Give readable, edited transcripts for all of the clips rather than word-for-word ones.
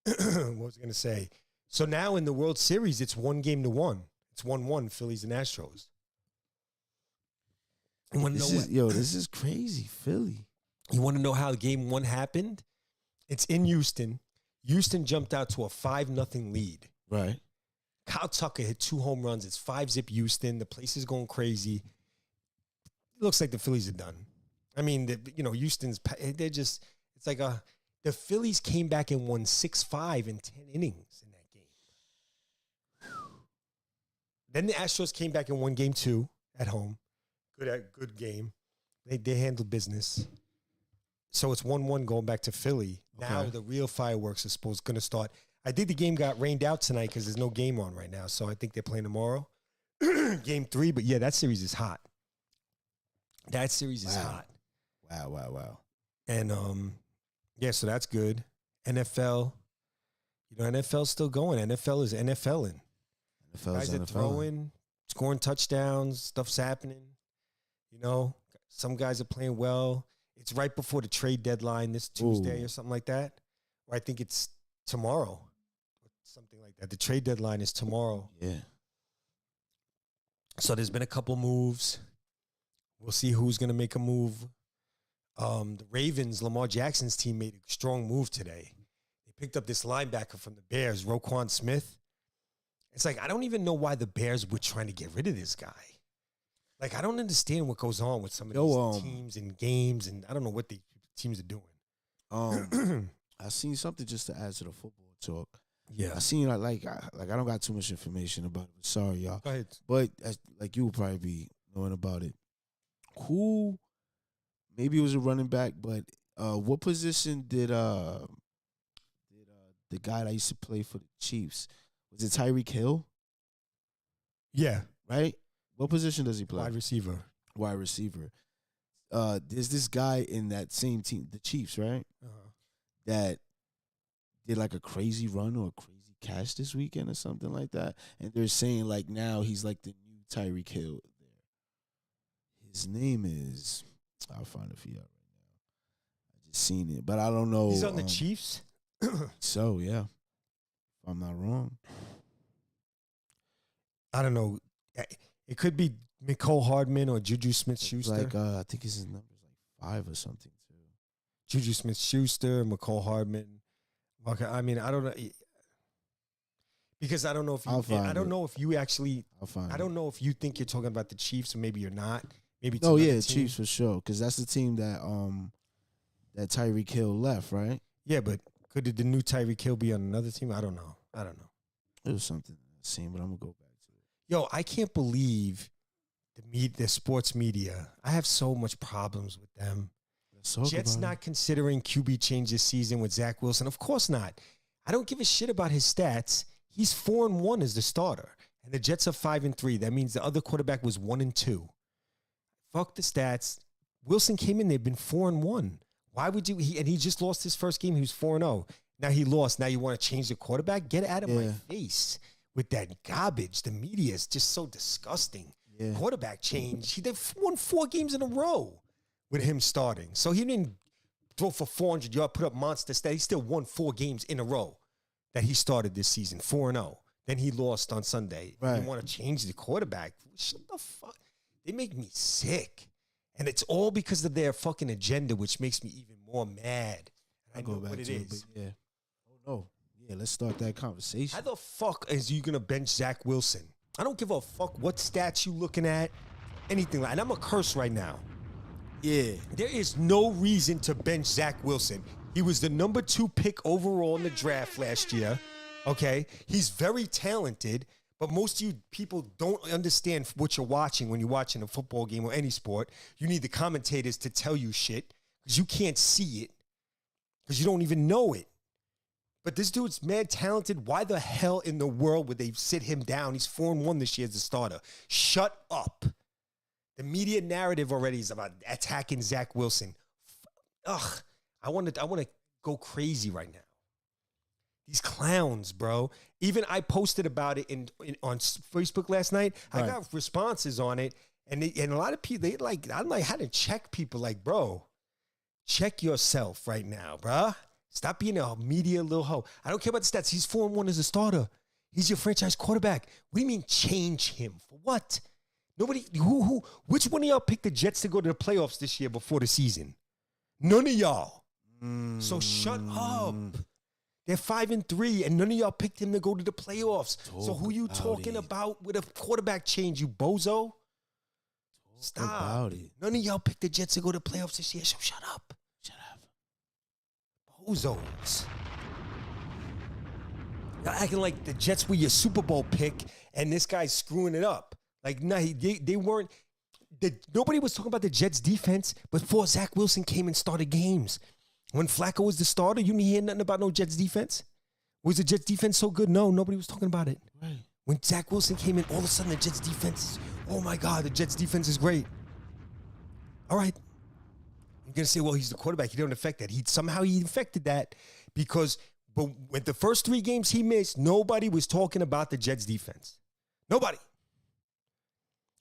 what was I going to say? So now in the World Series, it's 1-1. It's 1-1, Phillies and Astros. This is crazy, Philly. You want to know how game 1 happened? It's in Houston. Houston jumped out to a 5-0 lead. Right. Kyle Tucker hit 2 home runs. It's 5-zip Houston. The place is going crazy. It looks like the Phillies are done. I mean, Houston's, they're just, it's like the Phillies came back and won 6-5 in 10 innings in that game. Then the Astros came back and won game 2 at home. Good game. They handled business. So it's 1-1 going back to Philly. Okay. Now the real fireworks are going to start. I think the game got rained out tonight because there's no game on right now. So I think they're playing tomorrow. Game 3. But yeah, that series is hot. That series is hot. Wow. And yeah, so that's good. NFL, NFL's still going. NFL is NFLing. Guys are throwing, scoring touchdowns, stuff's happening. Some guys are playing well. It's right before the trade deadline this Tuesday or something like that. Or I think it's tomorrow. Something like that. The trade deadline is tomorrow. Yeah. So there's been a couple moves. We'll see who's going to make a move. The Ravens, Lamar Jackson's team made a strong move today. They picked up this linebacker from the Bears, Roquan Smith. It's like, I don't even know why the Bears were trying to get rid of this guy. Like, I don't understand what goes on with some of these teams and games, and I don't know what the teams are doing. I seen something just to add to the football talk. Yeah. I seen, I don't got too much information about it. Sorry, y'all. Go ahead. But, you will probably be knowing about it. Who, maybe it was a running back, but what position did the guy that used to play for the Chiefs, was it Tyreek Hill? Yeah. Right? What position does he play? Wide receiver. There's this guy in that same team, the Chiefs, right? Uh-huh. That did like a crazy run or a crazy catch this weekend or something like that. And they're saying like now he's like the new Tyreek Hill there. His name is, I'll find it for you right now. I just seen it, but I don't know. He's on the Chiefs? So, yeah. If I'm not wrong. I don't know. It could be Mecole Hardman or Juju Smith-Schuster. Like, I think his number is like 5 or something, too. Juju Smith-Schuster, Mecole Hardman. Okay, I mean, I don't know. Because I don't know if you, I don't know if you actually, I don't know if you think you're talking about the Chiefs or maybe you're not. Maybe it's yeah, Chiefs for sure. Because that's the team that that Tyreek Hill left, right? Yeah, but could the new Tyreek Hill be on another team? I don't know. It was something I've seen, but I'm going to go back to it. Yo, I can't believe the sports media. I have so much problems with them. Jets not considering QB change this season with Zach Wilson. Of course not. I don't give a shit about his stats. He's 4-1 as the starter, and the Jets are 5-3. That means the other quarterback was 1-2. Fuck the stats. Wilson came in. They've been 4-1. Why would you? He just lost his first game. He was 4-0. Now he lost. Now you want to change the quarterback? Get out of my face with that garbage. The media is just so disgusting. Yeah. Quarterback change. They won 4 games in a row with him starting. So he didn't throw for 400 yards, put up monster stats. He still won 4 games in a row that he started this season, 4-0. Then he lost on Sunday. Right. You want to change the quarterback? Shut the fuck. They make me sick. And it's all because of their fucking agenda, which makes me even more mad. I know what it is. Yeah. Oh, no. Yeah, let's start that conversation. How the fuck is you going to bench Zach Wilson? I don't give a fuck what stats you looking at, anything like that. And I'm a curse right now. Yeah. There is no reason to bench Zach Wilson. He was the number 2 pick overall in the draft last year. Okay? He's very talented, but most of you people don't understand what you're watching when you're watching a football game or any sport. You need the commentators to tell you shit because you can't see it because you don't even know it. But this dude's mad talented. Why the hell in the world would they sit him down? He's 4-1 this year as a starter. Shut up. The media narrative already is about attacking Zach Wilson. Ugh. I want to go crazy right now. These clowns, bro. Even I posted about it on Facebook last night. Right. I got responses on it, and a lot of people I'm like, how to check people? Like, bro, check yourself right now, bro. Stop being a media little hoe. I don't care about the stats. He's 4-1 as a starter. He's your franchise quarterback. What do you mean change him? For what? Nobody, which one of y'all picked the Jets to go to the playoffs this year before the season? None of y'all. So shut up. They're 5-3, and none of y'all picked him to go to the playoffs. So who you talking about with a quarterback change, you bozo? Stop. None of y'all picked the Jets to go to the playoffs this year, so shut up. Shut up. Bozos. Y'all acting like the Jets were your Super Bowl pick, and this guy's screwing it up. Like, nah, they weren't. Nobody was talking about the Jets' defense before Zach Wilson came and started games. When Flacco was the starter, you didn't hear nothing about no Jets defense? Was the Jets defense so good? No, nobody was talking about it. Right. When Zach Wilson came in, all of a sudden the Jets defense, oh my God, the Jets defense is great. All right. You're going to say, well, he's the quarterback. He don't affect that. Somehow he infected that because with the first 3 games he missed, nobody was talking about the Jets defense. Nobody.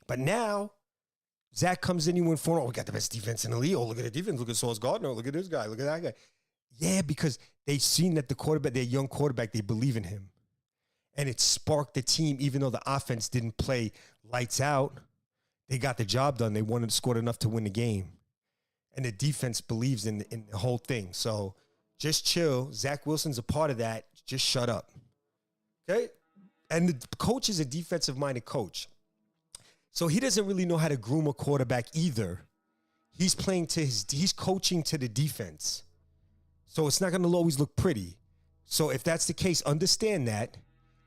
But now, Zach comes in, he went 4-0. We got the best defense in the league. Oh, look at the defense. Look at Sauce Gardner. Look at this guy. Look at that guy. Yeah, because they've seen that the quarterback, their young quarterback, they believe in him. And it sparked the team, even though the offense didn't play lights out. They got the job done. They wanted to score enough to win the game. And the defense believes in the whole thing. So just chill. Zach Wilson's a part of that. Just shut up. Okay? And the coach is a defensive-minded coach. So he doesn't really know how to groom a quarterback either. He's coaching to the defense. So it's not going to always look pretty. So if that's the case, understand that.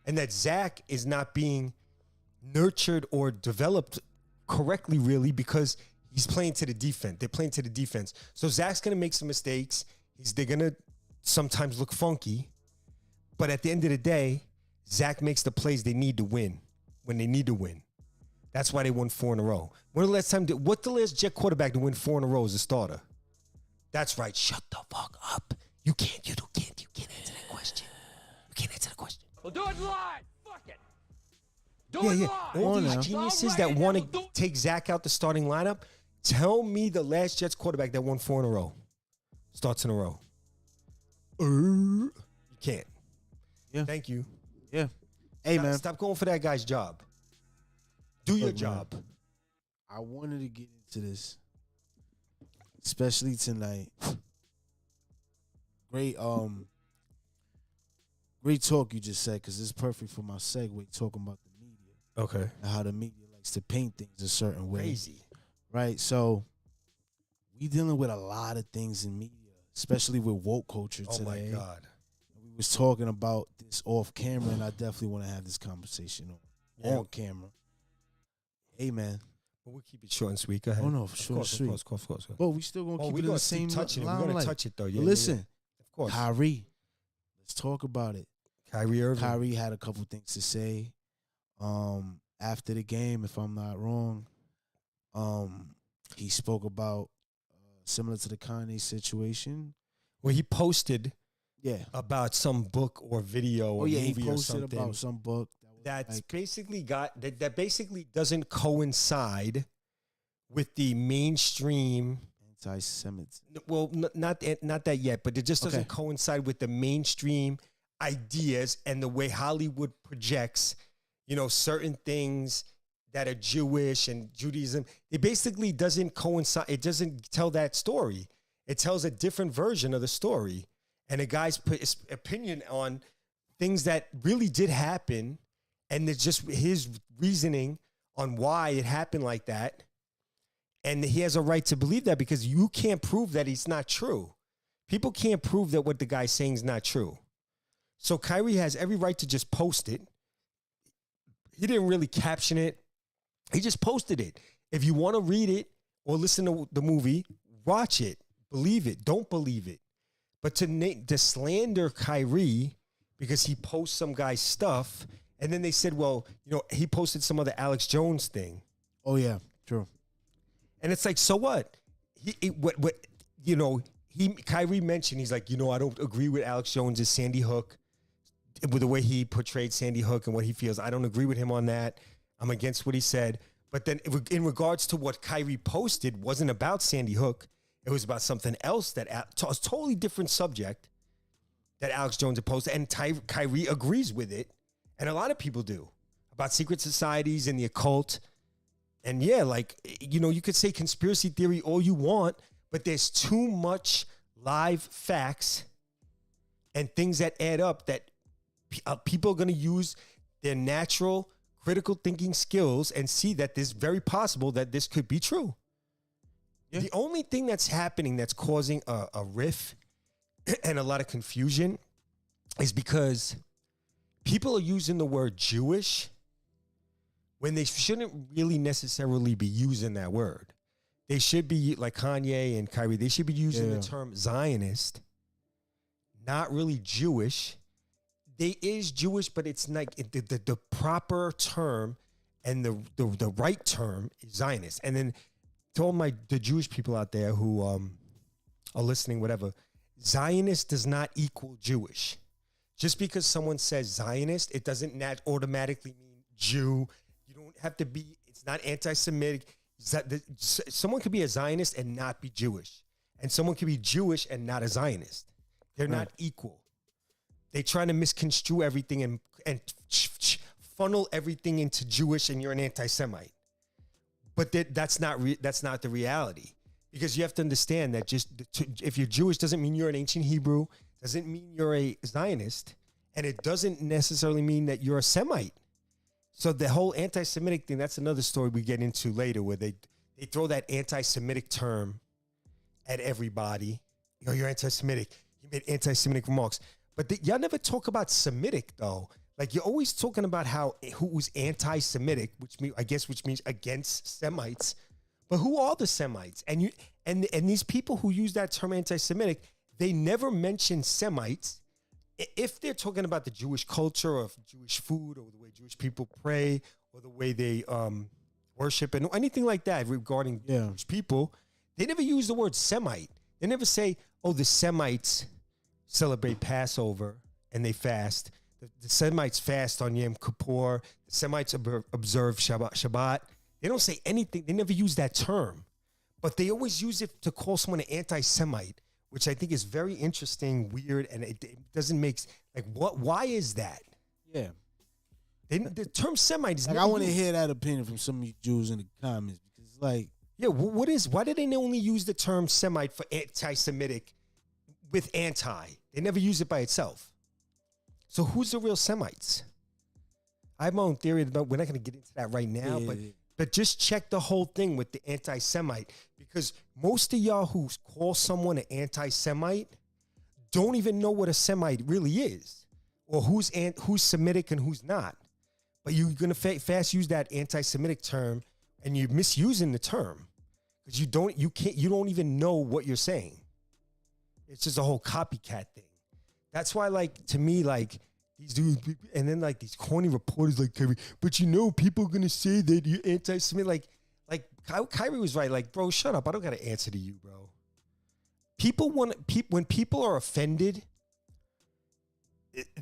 And that Zach is not being nurtured or developed correctly, really, because he's playing to the defense. They're playing to the defense. So Zach's going to make some mistakes. They're going to sometimes look funky. But at the end of the day, Zach makes the plays they need to win when they need to win. That's why they won 4 in a row. What's the last Jet quarterback to win 4 in a row as a starter? That's right. Shut the fuck up. You can't answer that question. You can't answer the question. Well, do it live. Fuck it. Do it live. All these geniuses that want to take Zach out the starting lineup, tell me the last Jets quarterback that won 4 in a row. Starts in a row. You can't. Yeah. Thank you. Yeah. Hey, man. Stop going for that guy's job. Do your job. I wanted to get into this, especially tonight. Great talk you just said, because it's perfect for my segue, talking about the media. Okay. And how the media likes to paint things a certain way. Crazy. Right? So we dealing with a lot of things in media, especially with woke culture today. Oh, my God. We was talking about this off camera, and I definitely want to have this conversation on camera. Hey, man. Well, we'll keep it short and sweet. Go ahead. Oh, no, for sure. Of course. But we still going to keep it in the same touching it. We're limelight. going to touch it, though. Yeah, listen. Yeah. Of course. Kyrie. Let's talk about it. Kyrie Irving. Kyrie had a couple things to say after the game, if I'm not wrong. He spoke about, similar to the Kanye situation. Well, he posted Yeah. about some book or video or movie he posted or something. about some book. That's basically that basically doesn't coincide with the mainstream anti-Semitism. Well, not that yet, but it just doesn't coincide with the mainstream ideas and the way Hollywood projects, certain things that are Jewish and Judaism. It basically doesn't coincide. It doesn't tell that story. It tells a different version of the story. And a guy's put his opinion on things that really did happen. And it's just his reasoning on why it happened like that. And he has a right to believe that because you can't prove that it's not true. People can't prove that what the guy's saying is not true. So Kyrie has every right to just post it. He didn't really caption it. He just posted it. If you want to read it or listen to the movie, watch it. Believe it. Don't believe it. But to slander Kyrie because he posts some guy's stuff, and then they said, well, he posted some other Alex Jones thing. Oh, yeah, true. And it's like, so what? Kyrie mentioned, he's like, I don't agree with Alex Jones' Sandy Hook, with the way he portrayed Sandy Hook and what he feels. I don't agree with him on that. I'm against what he said. But then in regards to what Kyrie posted, wasn't about Sandy Hook. It was about something else that a totally different subject. that Alex Jones had posted, and Kyrie agrees with it, and a lot of people do, about secret societies and the occult. And yeah, like, you know, you could say conspiracy theory all you want, but there's too much live facts and things that add up that people are going to use their natural critical thinking skills and see that it's very possible that this could be true. Yeah. The only thing that's happening that's causing a rift and a lot of confusion is because people are using the word Jewish when they shouldn't really necessarily be using that word. They should be, like Kanye and Kyrie, they should be using the term Zionist, not really Jewish. They is Jewish, but it's like the proper term and the right term is Zionist. And then to all the Jewish people out there who are listening, whatever, Zionist does not equal Jewish. Just because someone says Zionist, it doesn't automatically mean Jew. You don't have to be, it's not anti-Semitic. Someone could be a Zionist and not be Jewish. And someone could be Jewish and not a Zionist. They're not equal. They trying to misconstrue everything and funnel everything into Jewish, and you're an anti-Semite. But that's not the reality, because you have to understand that if you're Jewish doesn't mean you're an ancient Hebrew, doesn't mean you're a Zionist, and it doesn't necessarily mean that you're a Semite. So the whole anti-Semitic thing, that's another story we get into later, where they throw that anti-Semitic term at everybody. You know, you're anti-Semitic. You made anti-Semitic remarks. But y'all never talk about Semitic, though. Like, you're always talking about who's anti-Semitic, which means against Semites. But who are the Semites? And these people who use that term anti-Semitic, they never mention Semites. If they're talking about the Jewish culture or Jewish food or the way Jewish people pray or the way they worship and anything like that regarding Jewish people, they never use the word Semite. They never say, oh, the Semites celebrate Passover and they fast. The Semites fast on Yom Kippur. The Semites observe Shabbat. They don't say anything. They never use that term. But they always use it to call someone an anti-Semite, which I think is very interesting, weird, and it doesn't make, like, what? Why is that? Yeah. The term Semite is like, I want to hear that opinion from some of you Jews in the comments, because it's like, yeah, why do they only use the term Semite for anti-Semitic with anti? They never use it by itself. So who's the real Semites? I have my own theory about, we're not going to get into that right now, but just check the whole thing with the anti-Semite, because most of y'all who call someone an anti-Semite don't even know what a Semite really is, or who's Semitic and who's not. But you're going to fast use that anti-Semitic term, and you're misusing the term because you don't even know what you're saying. It's just a whole copycat thing. That's why, like, to me, like, these dudes, and then, like, these corny reporters like Kyrie, but you know, people are going to say that you're anti-Semitic. Like Kyrie was right. Like, bro, shut up. I don't got to answer to you, bro. When people are offended,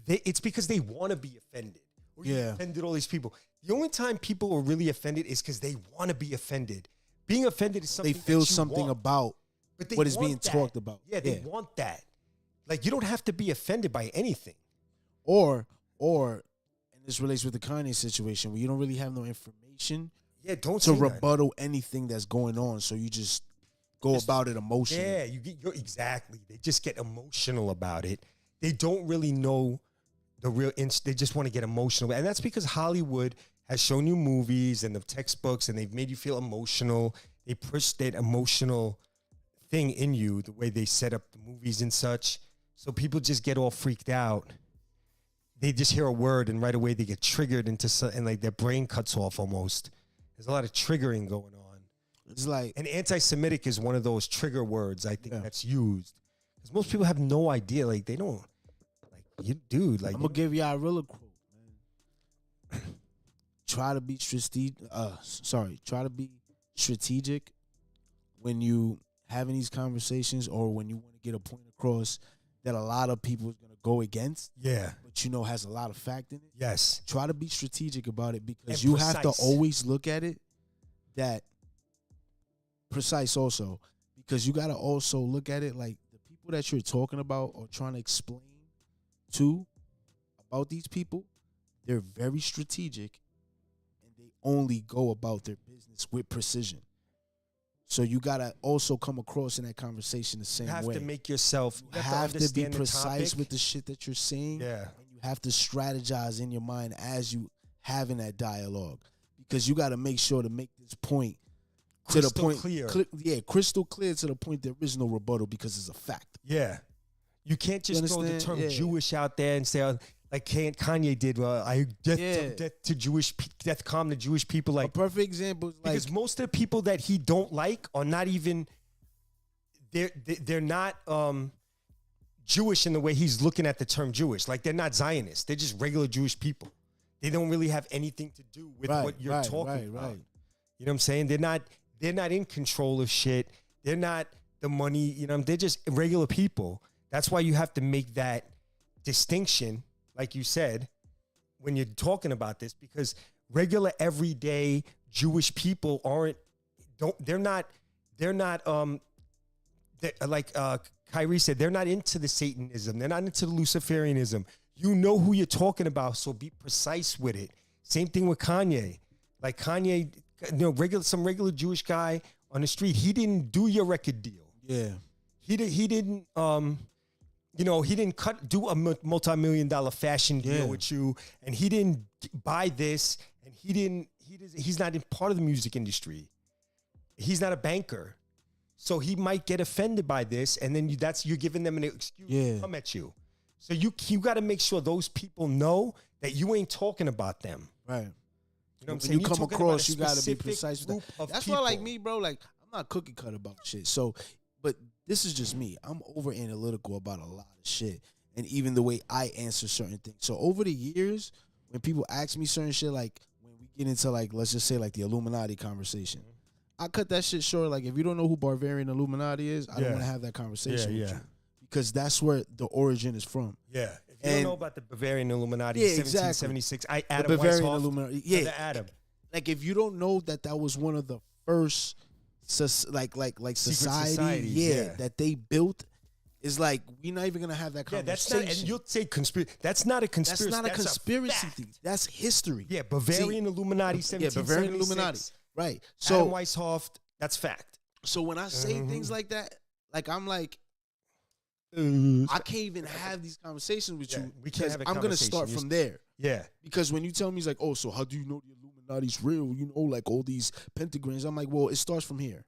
it's because they want to be offended. Or you offended all these people. The only time people are really offended is because they want to be offended. Being offended is something they feel that you something want, about what is being talked about. Yeah, they want that. Like, you don't have to be offended by anything. Or, and this relates with the Kanye situation, where you don't really have no information to rebuttal anything that's going on, so you just go about it emotionally. Yeah, you're exactly. They just get emotional about it. They don't really know the real. They just want to get emotional, and that's because Hollywood has shown you movies and the textbooks, and they've made you feel emotional. They push that emotional thing in you, the way they set up the movies and such. So people just get all freaked out. They just hear a word and right away they get triggered and like their brain cuts off almost. There's a lot of triggering going on. It's like, and anti-Semitic is one of those trigger words I think that's used. Because most people have no idea. Like, they don't, like, you dude, like, I'm gonna give y'all a Rilla quote, man. Try to be strategic when you having these conversations, or when you want to get a point across that a lot of people is going to go against. Yeah. But you know has a lot of fact in it. Yes. Try to be strategic about it, because you have to always look at it that precise also, because you got to also look at it like the people that you're talking about or trying to explain Two, about these people, they're very strategic and they only go about their business with precision. So you gotta also come across in that conversation the same way. You have to make yourself. You have to be precise with the shit that you're saying. Yeah. And you have to strategize in your mind as you having that dialogue, because you got to make sure to make this point Crystal to the point clear. crystal clear to the point there is no rebuttal because it's a fact. Yeah. You can't just throw the term Jewish out there and say, like Kanye did, death calm to Jewish people. Like, a perfect example is because most of the people that he don't like are not even, they're not Jewish in the way he's looking at the term Jewish. Like, they're not Zionists. They're just regular Jewish people. They don't really have anything to do with what you're talking about. Right. You know what I'm saying? They're not in control of shit. They're not the money, you know, they're just regular people. That's why you have to make that distinction, like you said, when you're talking about this, because regular everyday Jewish people like Kyrie said, they're not into the Satanism. They're not into the Luciferianism. You know who you're talking about, so be precise with it. Same thing with Kanye. Like Kanye, you know, some regular Jewish guy on the street, he didn't do your record deal. Yeah. He didn't he didn't do a multi-million-dollar fashion deal with you, and he didn't buy this, and he's not in part of the music industry. He's not a banker. So he might get offended by this, and then you're giving them an excuse to come at you. So you got to make sure those people know that you ain't talking about them. Right. You know what I'm when saying? you come across, you got to be precise with that. That's people. why, like me, bro, like I'm not cookie cut about shit. So, but this is just me. I'm over analytical about a lot of shit, and even the way I answer certain things. So over the years, when people ask me certain shit, like when we get into like, let's just say like the Illuminati conversation, I cut that shit short. Like, if you don't know who Bavarian Illuminati is, I don't want to have that conversation with you. Because that's where the origin is from. Yeah. If you don't know about the Bavarian Illuminati, 1776, Adam the Bavarian Weishaupt, Illuminati. The Adam. Like, if you don't know that was one of the first, society, that they built, is like, we're not even going to have that conversation. Yeah, and you'll say conspiracy. That's not a conspiracy. That's not a conspiracy thing. That's history. Yeah, Bavarian Illuminati, 1776. Yeah, Bavarian Illuminati. Right. So Adam Weishaupt, that's fact. So when I say things like that, like I'm like, I can't even have these conversations with you because I'm going to start from there. Yeah. Because when you tell me, like, oh, so how do you know the Illuminati's real? You know, like all these pentagrams. I'm like, well, it starts from here.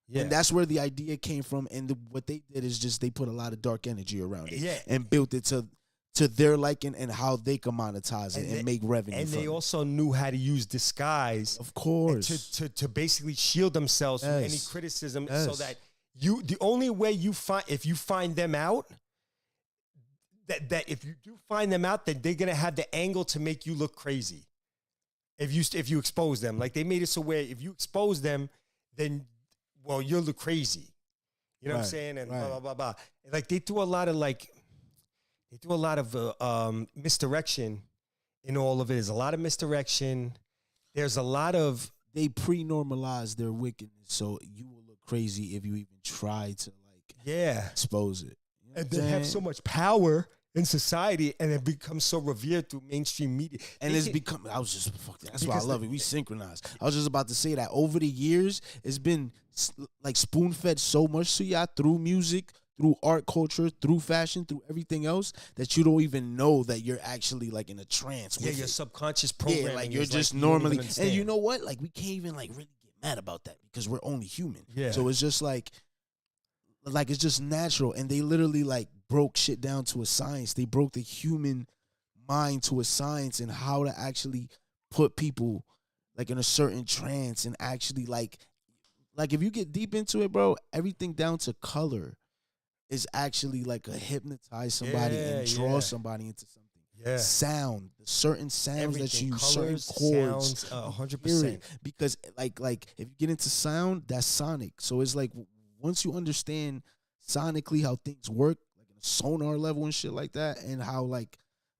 Yeah. And that's where the idea came from. And what they did is just they put a lot of dark energy around it and built it to their liking and how they can monetize it and make revenue. And they also knew how to use disguise, of course, to basically shield themselves from any criticism, so that the only way if you find them out, that if you do find them out, then they're gonna have the angle to make you look crazy. If you expose them, like they made it so where if you expose them, then you'll look crazy. You know what I'm saying? And blah blah blah blah. Like they do a lot of misdirection in all of it. There's a lot of misdirection. There's a lot of... They pre-normalize their wickedness, so you will look crazy if you even try to, expose it. You know and they have so much power in society, and it becomes so revered through mainstream media. And that's why I love it. We synchronized. I was just about to say that over the years, it's been like spoon-fed so much to y'all through music, through art culture, through fashion, through everything else, that you don't even know that you're actually like in a trance. Yeah, your subconscious programming. Yeah, like you're just normally. And you know what? Like we can't even like really get mad about that because we're only human. Yeah. So it's just like it's just natural. And they literally like broke shit down to a science. They broke the human mind to a science and how to actually put people like in a certain trance and actually like if you get deep into it, bro, everything down to color is actually like a hypnotize somebody and draw somebody into something. Yeah. Sound, certain sounds everything, that you use, colors, certain chords, 100%. Because like if you get into sound, that's sonic. So it's like once you understand sonically how things work, like in a sonar level and shit like that, and how like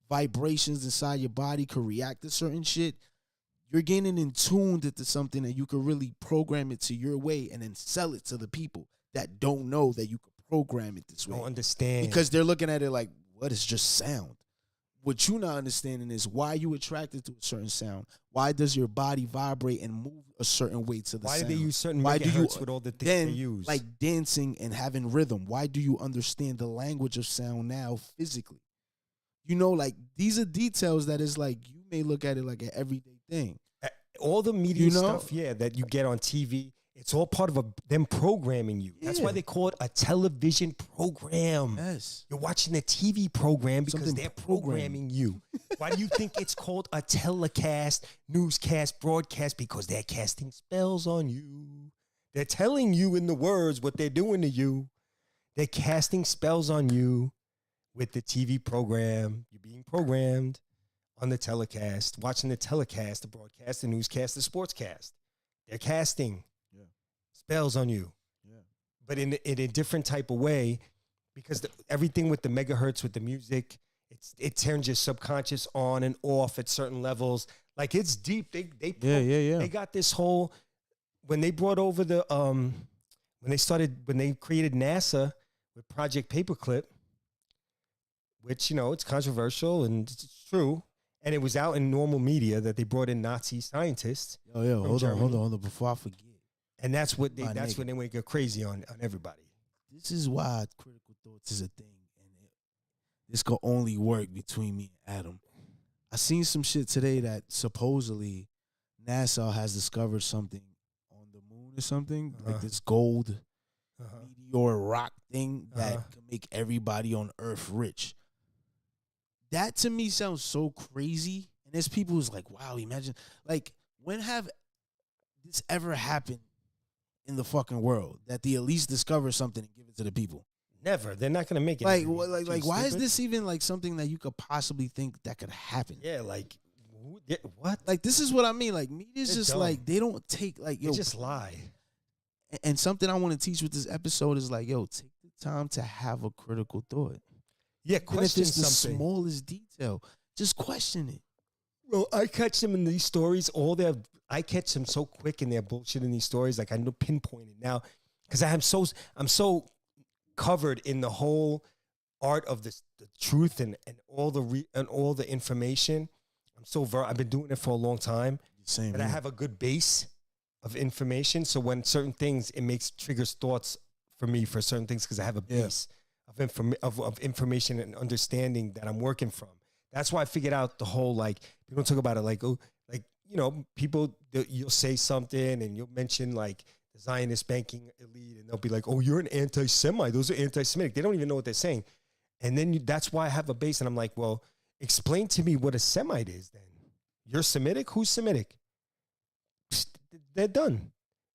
vibrations inside your body could react to certain shit, you're getting in tuned into something that you could really program it to your way and then sell it to the people that don't know that you could program it this way. Don't understand. Because they're looking at it like, what is just sound? what you're not understanding is why are you attracted to a certain sound? Why does your body vibrate and move a certain way to the sound? Why do they use certain megahertz with all the things they use? Like dancing and having rhythm. Why do you understand the language of sound now physically? You know, like these are details that is like you may look at it like an everyday thing. All the media stuff, that you get on TV, it's all part of them programming you. That's why they call it a television program. Yes. You're watching a TV program because they're programming you. Why do you think it's called a telecast, newscast, broadcast? Because they're casting spells on you. They're telling you in the words what they're doing to you. They're casting spells on you with the TV program. You're being programmed on the telecast, watching the telecast, the broadcast, the newscast, the sportscast. They're casting spells on you, but in a different type of way, because everything with the megahertz, with the music, it turns your subconscious on and off at certain levels. Like it's deep. They got this whole, when they brought over when they created NASA with Project Paperclip, which, you know, it's controversial and it's true. And it was out in normal media that they brought in Nazi scientists. Hold on. Before I forget. And that's when they went go crazy on everybody. This is why critical thoughts is a thing, and this could only work between me and Adam. I seen some shit today that supposedly NASA has discovered something on the moon or something, like this gold meteor rock thing that can make everybody on Earth rich. That to me sounds so crazy, and there's people who's like, "Wow, imagine!" Like, when have this ever happened in the fucking world that they at least discover something and give it to the people? Never. They're not going to make it. Like why is this even like something that you could possibly think that could happen? Yeah, like what? Like, this is what I mean. Like, media's just dumb. Like, they don't take, like, they just lie. And something I want to teach with this episode is like, yo, take the time to have a critical thought. Yeah, question if it's the something. Smallest detail, just question it. Well, I catch them in these stories. I catch them so quick in their bullshit in these stories. Like, I know pinpointed now because I'm so covered in the whole art of the truth and all the information. I've been doing it for a long time. Same. But I have a good base of information. So when certain things, it triggers thoughts for me for certain things because I have a base of information and understanding that I'm working from. That's why I figured out the whole, like, people talk about it like, oh, like, you know, people, you'll say something and you'll mention like the Zionist banking elite and they'll be like, oh, you're an anti-Semite. Those are anti-Semitic. They don't even know what they're saying. And then that's why I have a base. And I'm like, well, explain to me what a Semite is then. You're Semitic? Who's Semitic? Psst, they're done.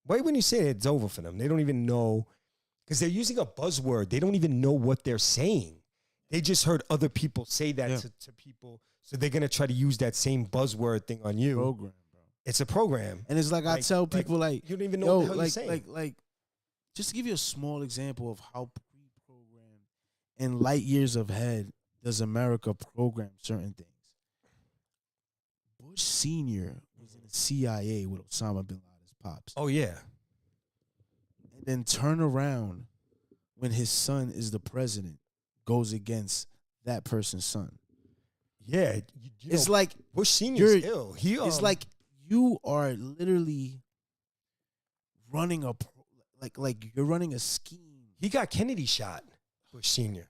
Right when you say it, it's over for them. They don't even know because they're using a buzzword. They don't even know what they're saying. They just heard other people say that to people. So they're going to try to use that same buzzword thing on you. Program, bro. It's a program. And it's like I tell people, like, you don't even know what the hell you're saying. Like, just to give you a small example of how pre-programmed and light years ahead does America program certain things. Bush Sr. was in the CIA with Osama bin Laden's pops. Oh, yeah. And then turn around when his son is the president, goes against that person's son. Yeah. It's like Bush Sr.'s ill. It's like you are literally running you're running a scheme. He got Kennedy shot, Bush Sr.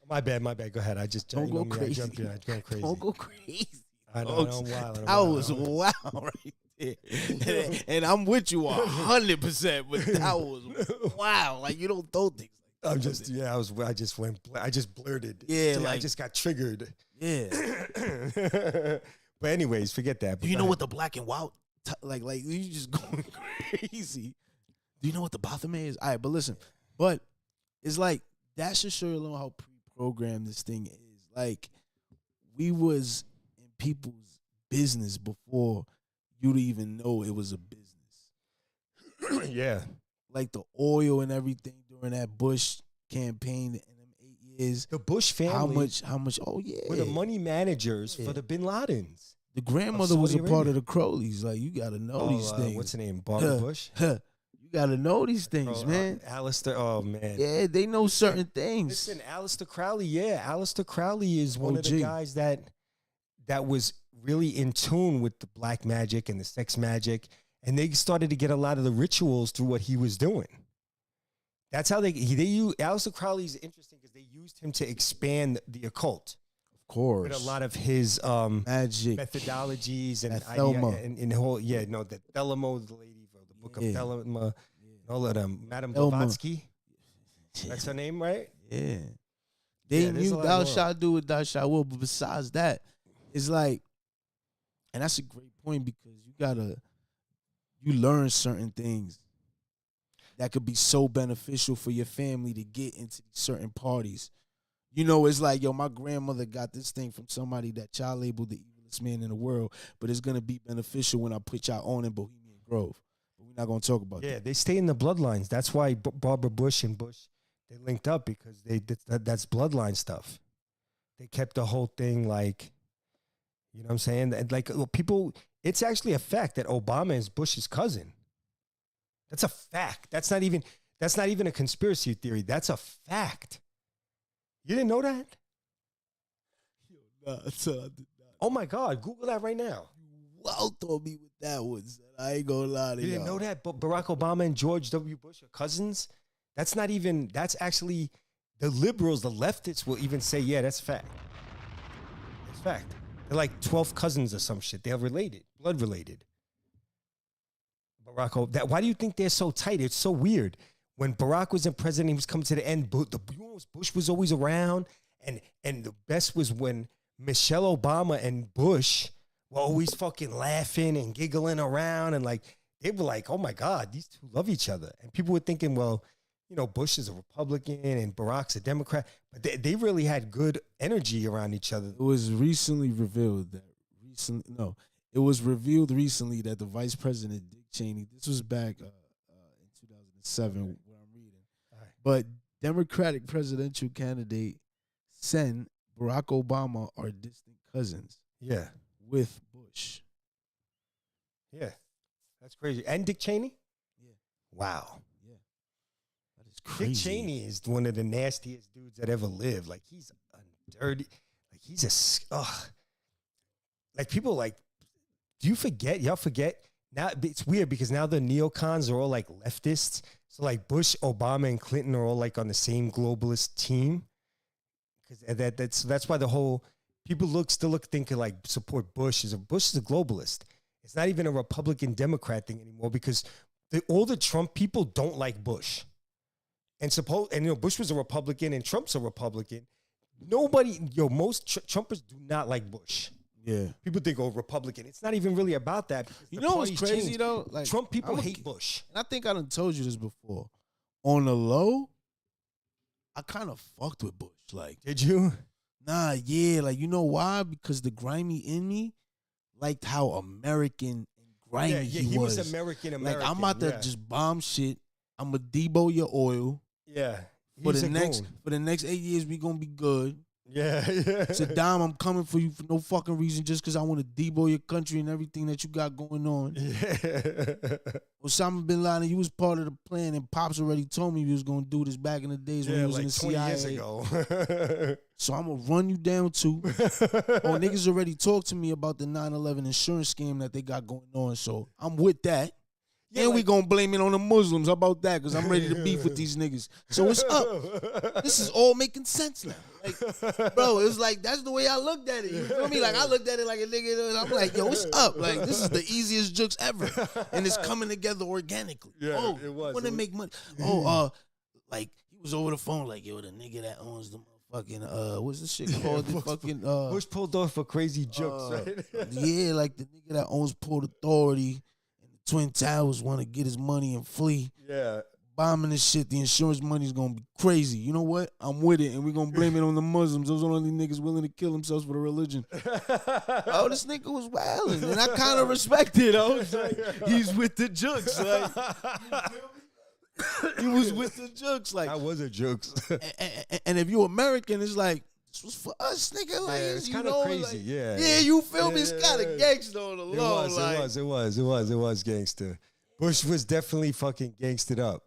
My bad. Go ahead. I just don't go crazy. I go crazy. Don't go crazy. I know. I'm wild. That was wild right there. And I'm with you 100%, but that was wild. Like, you don't throw things like that. I just blurted. Yeah, I just got triggered. Yeah. But anyways, forget that. Do you know what the black and white, like you just going crazy. Do you know what the Baphomet is? All right, but listen. But it's like, that should show you a little how pre-programmed this thing is. Like, we was in people's business before you'd even know it was a business. Yeah. Like the oil and everything during that Bush campaign in them 8 years. The Bush family. How much? Oh, yeah. Were the money managers for the Bin Ladens. The grandmother was a part of the Crowleys. Like, you got to know these things. What's her name? Barbara Bush? You You gotta know these things, man. Alistair, oh man. Yeah, they know certain things. Listen, Alistair Crowley, Alistair Crowley is one of the guys that was really in tune with the black magic and the sex magic, and they started to get a lot of the rituals through what he was doing. That's how they use Alistair Crowley is interesting because they used him to expand the occult. Of course, with a lot of his magic methodologies and the whole the Thelma, the lady from the book of Thelma, all of them, Madame Blavatsky. That's her name, right? Yeah. They knew thou shalt do what thou shalt will, but besides that, it's like, and that's a great point because you learn certain things that could be so beneficial for your family to get into certain parties. You know, it's like, yo, my grandmother got this thing from somebody that y'all labeled the evilest man in the world, but it's going to be beneficial when I put y'all on in Bohemian Grove. But we're not going to talk about that. Yeah, they stay in the bloodlines. That's why Barbara Bush and Bush, they linked up because that's bloodline stuff. They kept the whole thing like, you know what I'm saying? And like people, it's actually a fact that Obama is Bush's cousin. That's a fact. That's not even a conspiracy theory. That's a fact. You didn't know that? Nah, I did not. Oh my God, Google that right now. You wowed on me with that one, son. I ain't gonna lie to you. You didn't know that? But Barack Obama and George W. Bush are cousins? That's actually, the liberals, the leftists will even say, yeah, that's fact. That's fact. They're like 12 cousins or some shit. They're related, blood related. Why do you think they're so tight? It's so weird. When Barack was in president, he was coming to the end. Bush was always around, and the best was when Michelle Obama and Bush were always fucking laughing and giggling around, and like they were like, "Oh my God, these two love each other." And people were thinking, well, you know, Bush is a Republican and Barack's a Democrat, but they really had good energy around each other. It was recently revealed that It was revealed recently that the vice president, Dick Cheney, this was back in 2007, where I'm reading, but Democratic presidential candidate Sen, Barack Obama are distant cousins. Yeah. With Bush. Yeah. That's crazy. And Dick Cheney? Yeah. Wow. Yeah. That is crazy. Dick Cheney is one of the nastiest dudes that ever lived. Like, he's a dirty, like, he's a, like, people like, do you forget? Y'all forget? Now it's weird because now the neocons are all like leftists. So like Bush, Obama, and Clinton are all like on the same globalist team. Because that's why the whole people thinking like support Bush is a globalist. It's not even a Republican Democrat thing anymore because all the Trump people don't like Bush. And Bush was a Republican and Trump's a Republican. Most Trumpers do not like Bush. Yeah. People think, Republican. It's not even really about that. You know what's crazy, changed. though? Like, Trump people hate Bush. And I think I done told you this before. On the low, I kind of fucked with Bush. Like, did you? Nah, yeah. Like, you know why? Because the grimy in me liked how American and grimy he was American. Like, I'm about to just bomb shit. I'm going to debo your oil. Yeah. For the next 8 years, we going to be good. Yeah. Saddam, I'm coming for you for no fucking reason, just because I want to debo your country and everything that you got going on. Yeah. Osama bin Laden, you was part of the plan, and Pops already told me he was going to do this back in the days when he was like in the 20 CIA. years ago. So I'm going to run you down too. Niggas already talked to me about the 9/11 insurance scam that they got going on, so I'm with that. Yeah, and we gonna blame it on the Muslims. How about that? Because I'm ready to beef with these niggas. So what's up? This is all making sense now. Like, bro, it was like, that's the way I looked at it. You feel me? Like, I looked at it like a nigga. I'm like, yo, what's up? Like, this is the easiest jokes ever. And it's coming together organically. Yeah, it was. Want to make money. Like, he was over the phone like, yo, the nigga that owns the motherfucking, what's this shit called? The fucking, Bush pulled off for crazy jokes, right? Yeah, like the nigga that owns Port Authority. Twin Towers want to get his money and flee. Yeah. Bombing this shit, the insurance money is going to be crazy. You know what? I'm with it, and we're going to blame it on the Muslims. Those are the only niggas willing to kill themselves for the religion. This nigga was wilding, and I kind of respect it. I was like, he's with the jokes. Like, he was with the jokes. Like, I was a jokes. and if you're American, it's like, this was for us, nigga. Like, it's kind of crazy, like, yeah. Yeah, you feel me? It's kind of gangster on the low. It was gangster. Bush was definitely fucking gangstered up.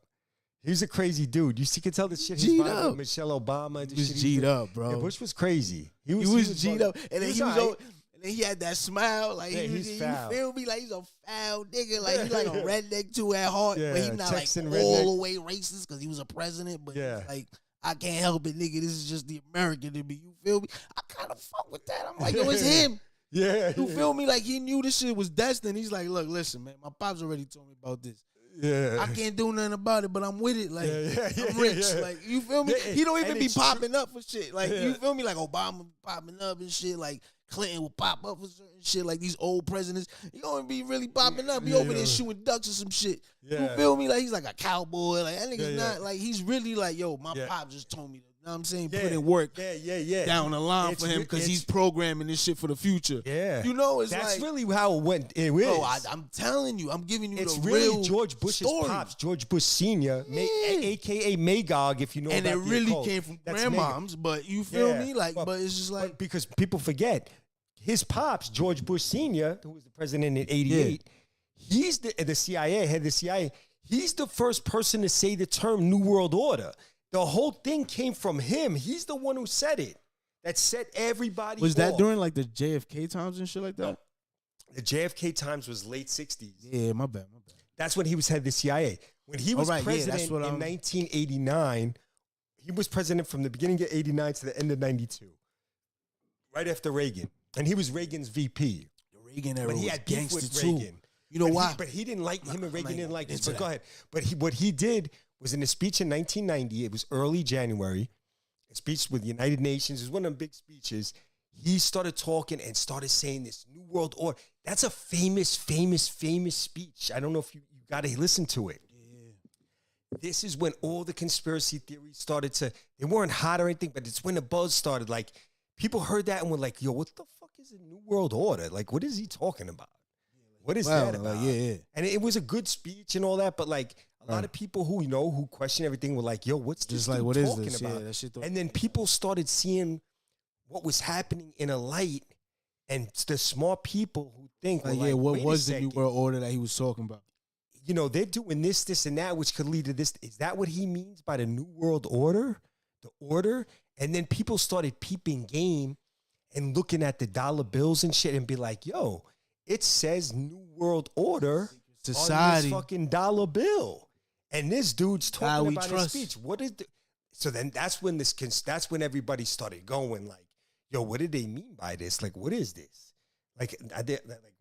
He was a crazy dude. You could tell the shit he G'd was up. with Michelle Obama. He was G'd up, bro. Yeah, Bush was crazy. He was G'd up. And then he was all right. and then he had that smile. Like, Yeah, he was, he's you foul. feel me? Like, he's a foul nigga. Like, he's like a redneck too at heart. Yeah, but he's not Texan like all redneck. the way racist because he was a president. But Yeah. he's like, I can't help it, nigga. This is just the American in me. You feel me? I kind of fuck with that. I'm like, yo, it's him. Yeah. You feel me? Like, he knew this shit was destined. He's like, look, listen, man. My pops already told me about this. Yeah. I can't do nothing about it, but I'm with it. Like, Yeah, I'm rich. yeah. Like, you feel me? Yeah, He don't even and be it's popping up for shit. Like, Yeah. you feel me? Like, Obama popping up and shit. Like, Clinton will pop up for certain shit. Like, these old presidents, he don't be really popping up. He over there shooting ducks or some shit. Yeah. You feel me? Like, he's like a cowboy. Like, that nigga's Yeah. not, like, he's really like, yo, my Yeah. pop just told me to, you know what I'm saying? Yeah. Put in work Yeah. down the line It's for him re- because it's- he's programming this shit for the future. Yeah. You know, it's That's like, really how it went. It is. bro, I'm telling you, I'm giving you It's the really real George Bush's story. pops, George Bush Sr., a.k.a. Magog, if you know And about it the really occult. came from That's grandmoms, but you feel Yeah. me? Like, But- but it's just like, because people forget, his pops, George Bush Sr., who was the president in '88, he's the CIA, head of the CIA. He's the first person to say the term New World Order. The whole thing came from him. He's the one who said it. That set everybody was that off. during like the JFK times and shit like that? The JFK times was late 60s. Yeah, my bad. That's when he was head of the CIA. When he was right, yeah, president that's what in I'm- 1989, he was president from the beginning of 89 to the end of 92, right after Reagan. And he was Reagan's VP. The Reagan era But he was had beef gangster with too. Reagan. You know why? But he didn't like him, and Reagan I'm didn't not like this. into But go that. ahead. But what he did was in a speech in 1990. It was early January. A speech with the United Nations. It was one of the big speeches. He started talking and started saying this New World Order. That's a famous speech. I don't know if you got to listen to it. This is when all the conspiracy theories started to, they weren't hot or anything, but it's when the buzz started. Like, people heard that and were like, yo, what the fuck is a New World Order? Like, what is he talking about? What is that about? yeah. And it was a good speech and all that, but like, a lot of people who, who question everything were like, yo, what's this Just like, dude what is talking this? about? Yeah, that shit And then people started seeing what was happening in a light, and the smart people who think, Like, were yeah, what wait a was the New second. World Order that he was talking about? They're doing this, and that, which could lead to this. Is that what he means by the New World Order? The order? And then people started peeping game and looking at the dollar bills and shit and be like, yo, it says New World Order Society. on this fucking dollar bill. And this dude's God talking we about trust. his speech. What is so then that's when that's when everybody started going like, yo, what did they mean by this? Like, what is this? Like,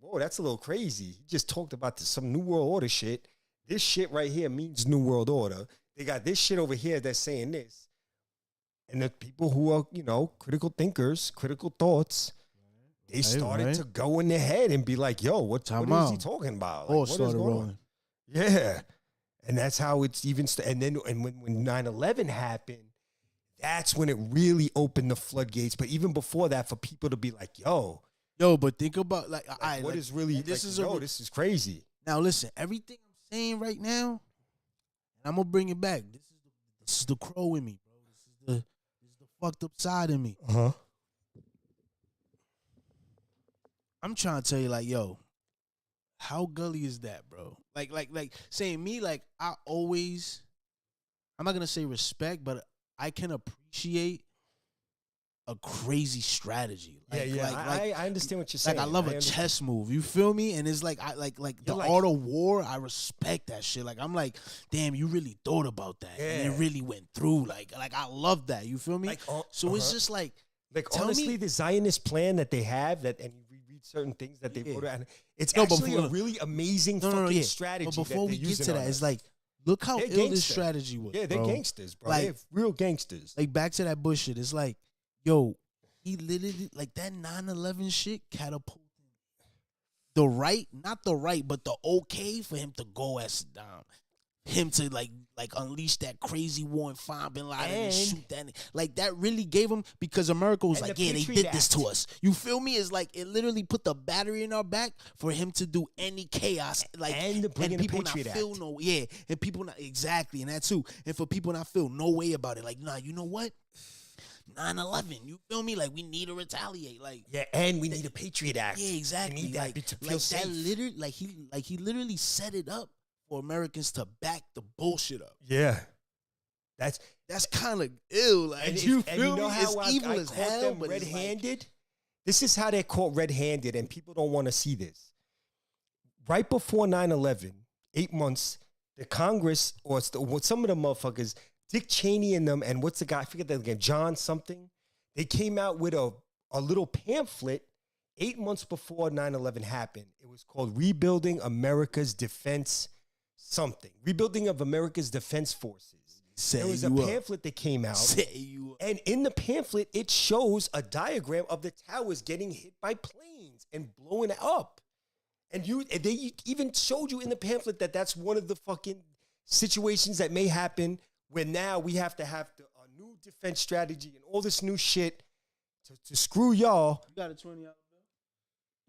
whoa, that's a little crazy. He just talked about some New World Order shit. This shit right here means New World Order. They got this shit over here that's saying this. And the people who are, critical thinkers, critical thoughts, they started to go in their head and be like, yo, what is he talking about? Like, All what is started going on? rolling. Yeah. And that's how it's even, and when 9/11 happened, that's when it really opened the floodgates. But even before that, for people to be like, yo, but think about like what is really, this is this is crazy. Now listen, everything I'm saying right now, and I'm gonna bring it back. This is the crow in me, bro. This is the fucked up side in me. Uh-huh. I'm trying to tell you, like, yo, how gully is that, bro? Like saying me, like, I'm not gonna say respect, but I can appreciate a crazy strategy. Like, I understand what you're saying. Like, I love a understand. chess move. You feel me? And it's like, the art of war, I respect that shit. Like, I'm like, damn, you really thought about that. And Yeah. it really went through. Like I love that. You feel me? Like, so it's just like tell honestly, me- the Zionist plan that they have, and you read certain things that they Yeah. put out, it's No, but actually a before- really amazing fucking strategy. But before that we they're get using to on that, it's us. like, look how They're ill this gangster. strategy was. Yeah, they're bro. gangsters, bro. Like- They're real gangsters. Like, back to that Bush shit. It's like, yo, he literally, like, that 9/11 shit catapulted the right, not the right, but the okay for him to go at Saddam. Him to like unleash that crazy war and find Bin Laden and shoot that. Like, that really gave him, because America was And like, the yeah, they Patriot did this Act. to us. You feel me? It's like, it literally put the battery in our back for him to do any chaos. Like, And to bring in the people Patriot not feel Act. and people not, exactly, and that too. And for people not feel no way about it. Like, nah, you know what? 9/11, you feel me? Like, we need to retaliate. Like, Yeah, and we need a Patriot Act. yeah, exactly. We need that Like, to feel like safe. that literally, like he literally set it up for Americans to back the bullshit up. Yeah. That's kind of ill. Like, And you and feel know me? how It's evil as caught hell, them but it's like, red-handed? This is how they're caught red-handed, and people don't want to see this. Right before 9/11, 8 months, the Congress, or some of the motherfuckers, Dick Cheney and them, and what's the guy, I forget that again, John something, they came out with a little pamphlet 8 months before 9/11 happened. It was called Rebuilding America's Defense something. Rebuilding of America's Defense Forces. There was a pamphlet that came out. And in the pamphlet, it shows a diagram of the towers getting hit by planes and blowing up. And they even showed you in the pamphlet that that's one of the fucking situations that may happen when now we have to have a new defense strategy and all this new shit to screw y'all. You got a $20 bill?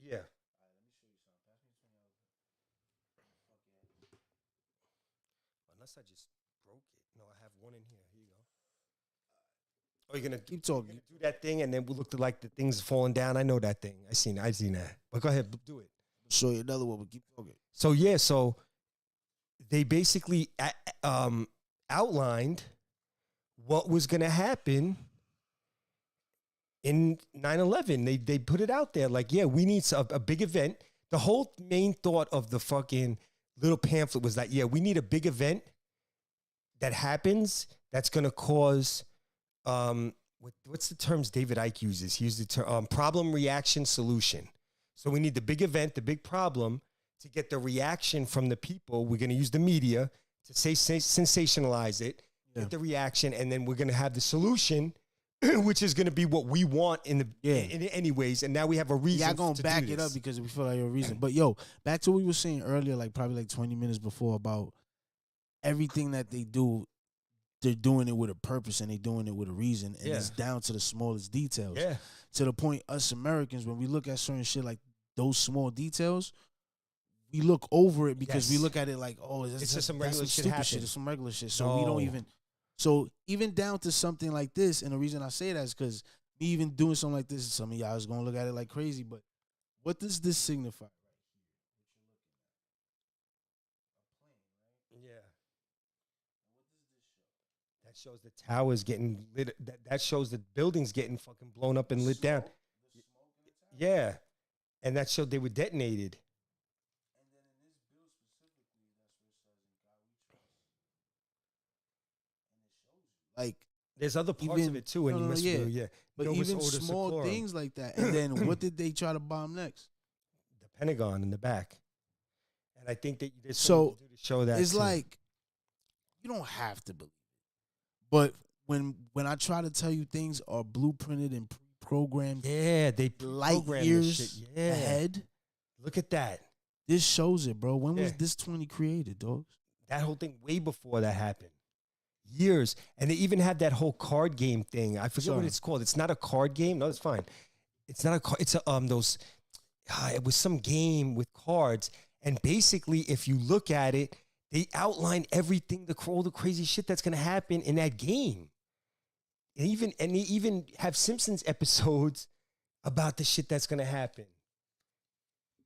Yeah. Unless I just broke it. No, I have one in here. Here you go. Oh, you're gonna Keep talking. do that thing, and then we look like the thing's falling down. I know that thing. I seen that. But go ahead, do it. Show you another one, but keep talking. So yeah, so they basically outlined what was going to happen in 9/11. They put it out there like, yeah, we need a big event. The whole main thought of the fucking little pamphlet was that, yeah, we need a big event that happens that's going to cause what's the terms David Icke uses? He used the term problem, reaction, solution. So we need the big event, the big problem, to get the reaction from the people. We're going to use the media to sensationalize it, get the reaction, and then we're going to have the solution, which is going to be what we want in anyways. And now we have a reason. Yeah, I'm going to back it up because we feel like a reason. But yo, back to what we were saying earlier, like probably like 20 minutes before, about everything that they do. They're doing it with a purpose and they're doing it with a reason. And it's down to the smallest details. Yeah. To the point, us Americans, when we look at certain shit like those small details, we look over it because we look at it like, oh, it's just some regular shit happening. It's some regular shit. So we don't even. So even down to something like this, and the reason I say that is because me even doing something like this, some of y'all is going to look at it like crazy, but what does this signify? That shows the towers getting lit. That shows the buildings getting fucking blown up and lit down. Yeah. And that showed they were detonated. And then in this bill specifically, that's where it says in God we trust. And it shows you. Like, there's other parts of it too. And but even small things like that. And then what did they try to bomb next? The Pentagon in the back. And I think that there's so to show that it's too. like, you don't have to believe. But when I try to tell you things are blueprinted and pre-programmed, they light years ahead. Look at that. This shows it, bro. When was this 20 created, dogs? That whole thing way before that happened. Years. And they even had that whole card game thing. I forget what it's called. It's not a card game. No, it's fine. It's not a card. It's it was some game with cards. And basically, if you look at it, they outline everything, all the crazy shit that's going to happen in that game. And they even have Simpsons episodes about the shit that's going to happen.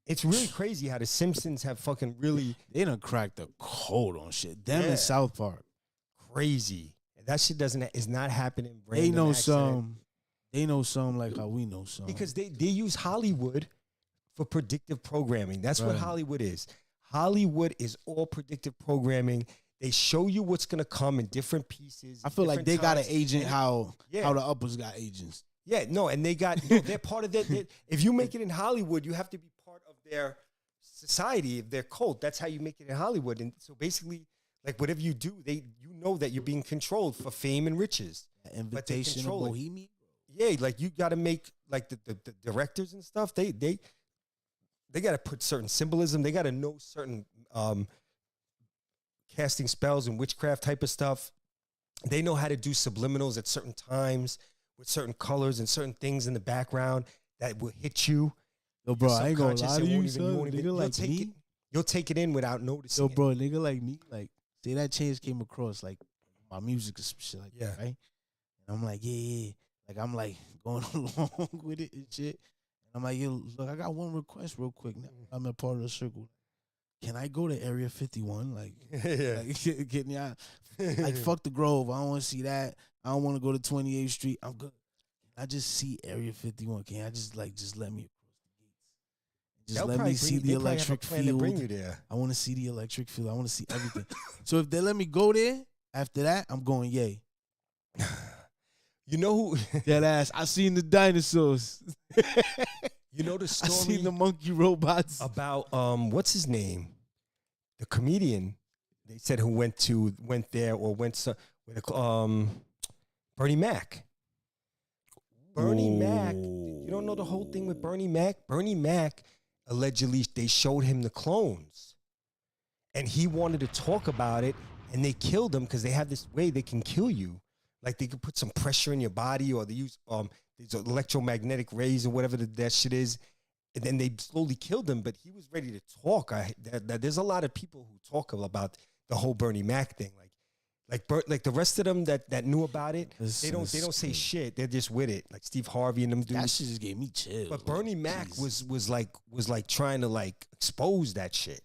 It's really crazy how the Simpsons have fucking really... They done cracked the code on shit. Them in South Park. Crazy. And that shit is not happening. They know some like how we know some. Because they use Hollywood for predictive programming. That's what Hollywood is. Hollywood is all predictive programming. They show you what's going to come in different pieces. I feel like they got an agent how the uppers got agents. Yeah, no, and they're part of that. If you make it in Hollywood, you have to be part of their society, their cult. That's how you make it in Hollywood. And so basically, like whatever you do, you know that you're being controlled for fame and riches. Invitation to Bohemian. Yeah, like you got to make like the directors and stuff. They got to put certain symbolism. They got to know certain casting spells and witchcraft type of stuff. They know how to do subliminals at certain times with certain colors and certain things in the background that will hit you. Yo, bro, I ain't gonna lie to you, son. You'll take it in without noticing. Yo, bro, nigga like me, like, say that change came across, like, my music and some shit like that, right? And I'm like, yeah. Like, I'm like going along with it and shit. I'm like, yo, look, I got one request real quick. Now I'm a part of the circle. can I go to Area 51? Like, Yeah. like getting out. Like, fuck the Grove. I don't want to see that. I don't want to go to 28th Street. I'm good. I just see Area 51. Can I just let me across the gates? Just let me see the electric field. Bring you there. I want to see the electric field. I want to see everything. So if they let me go there, after that, I'm going yay. You know who? That ass. I seen the dinosaurs. You know the story? I seen the monkey robots. About what's his name? The comedian. They said who went there or went with Bernie Mac. Bernie Mac. You don't know the whole thing with Bernie Mac? Bernie Mac, allegedly, they showed him the clones. And he wanted to talk about it, and they killed him because they have this way they can kill you. Like they could put some pressure in your body, or they use these electromagnetic rays or whatever that shit is. And then they slowly killed him, but he was ready to talk. There's a lot of people who talk about the whole Bernie Mac thing. Like the rest of them that knew about it, they don't say shit. They're just with it. Like Steve Harvey and them dudes. That shit just gave me chills. But Bernie Mac was like trying to like expose that shit.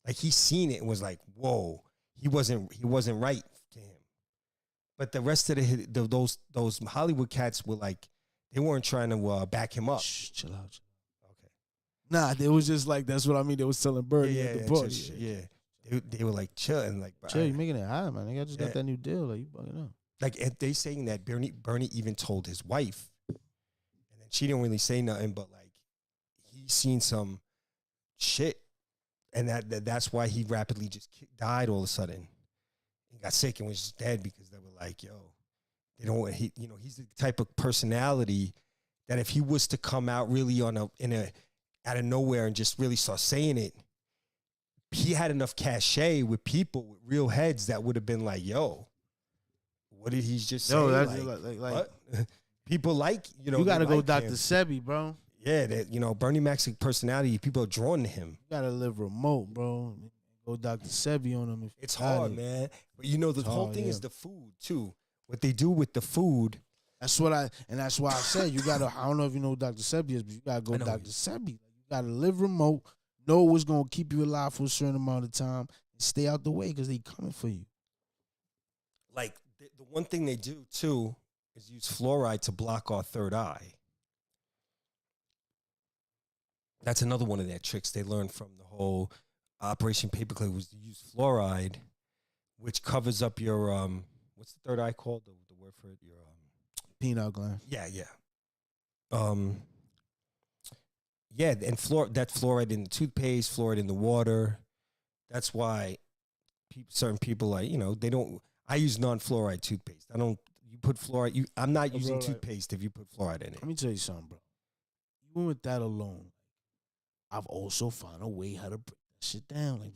Like he seen it and was like, whoa, he wasn't right to him. But the rest of those Hollywood cats were like, they weren't trying to back him up. Shh, chill out. Okay. Nah, they was just like, that's what I mean. They was telling Bernie at the party. Yeah. They were like chilling, like chill. You making it high, man. I just got that new deal. Like you bugging up. Like they saying that Bernie even told his wife, and then she didn't really say nothing, but like he seen some shit, and that's why he rapidly just died all of a sudden, and got sick and was just dead because they were like, yo, they don't. He's the type of personality that if he was to come out really out of nowhere and just really start saying it. He had enough cachet with people with real heads that would have been like, yo, what did he just say? No, that's like what? People like, you got to go like Dr. Sebi, bro. Yeah, Bernie Mac's personality, people are drawn to him. You got to live remote, bro. Go Dr. Sebi on him. It's hard, man. But the whole thing is the food, too. What they do with the food. That's why I said you got to, I don't know if you know who Dr. Sebi is, but you got to go Dr. Sebi. You got to live remote. Know what's going to keep you alive for a certain amount of time and stay out the way because they coming for you. Like, the one thing they do, too, is use fluoride to block our third eye. That's another one of their tricks they learned from the whole Operation Paperclip was to use fluoride, which covers up your, what's the third eye called? The word for it? Your pineal gland. Yeah. Yeah, and that fluoride in the toothpaste, fluoride in the water. That's why certain people they don't. I use non-fluoride toothpaste. I don't. You put fluoride. I'm not using toothpaste if you put fluoride in it. Let me tell you something, bro. Even with that alone, I've also found a way how to break that shit down. Like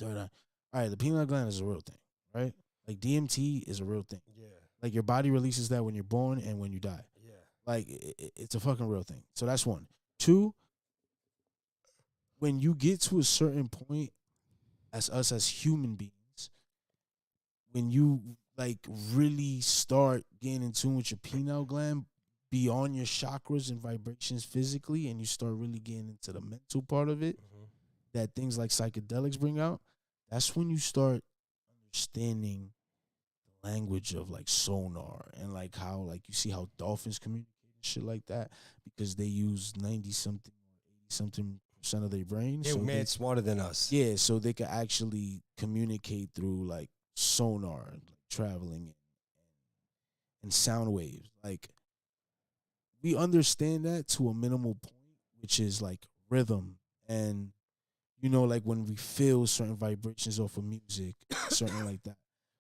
third eye. All right, the pineal gland is a real thing, right? Like DMT is a real thing. Yeah. Like your body releases that when you're born and when you die. Yeah. Like it's a fucking real thing. So that's one. Two, when you get to a certain point as human beings, when you like really start getting in tune with your pineal gland beyond your chakras and vibrations physically, and you start really getting into the mental part of it, that things like psychedelics bring out, that's when you start understanding the language of like sonar and like how like you see how dolphins communicate and shit like that because they use 90-something or 80-something% of their brain. They're mad smarter than us. Yeah, so they can actually communicate through like sonar, like traveling and sound waves. Like we understand that to a minimal point, which is like rhythm and like when we feel certain vibrations off of music, certain like that.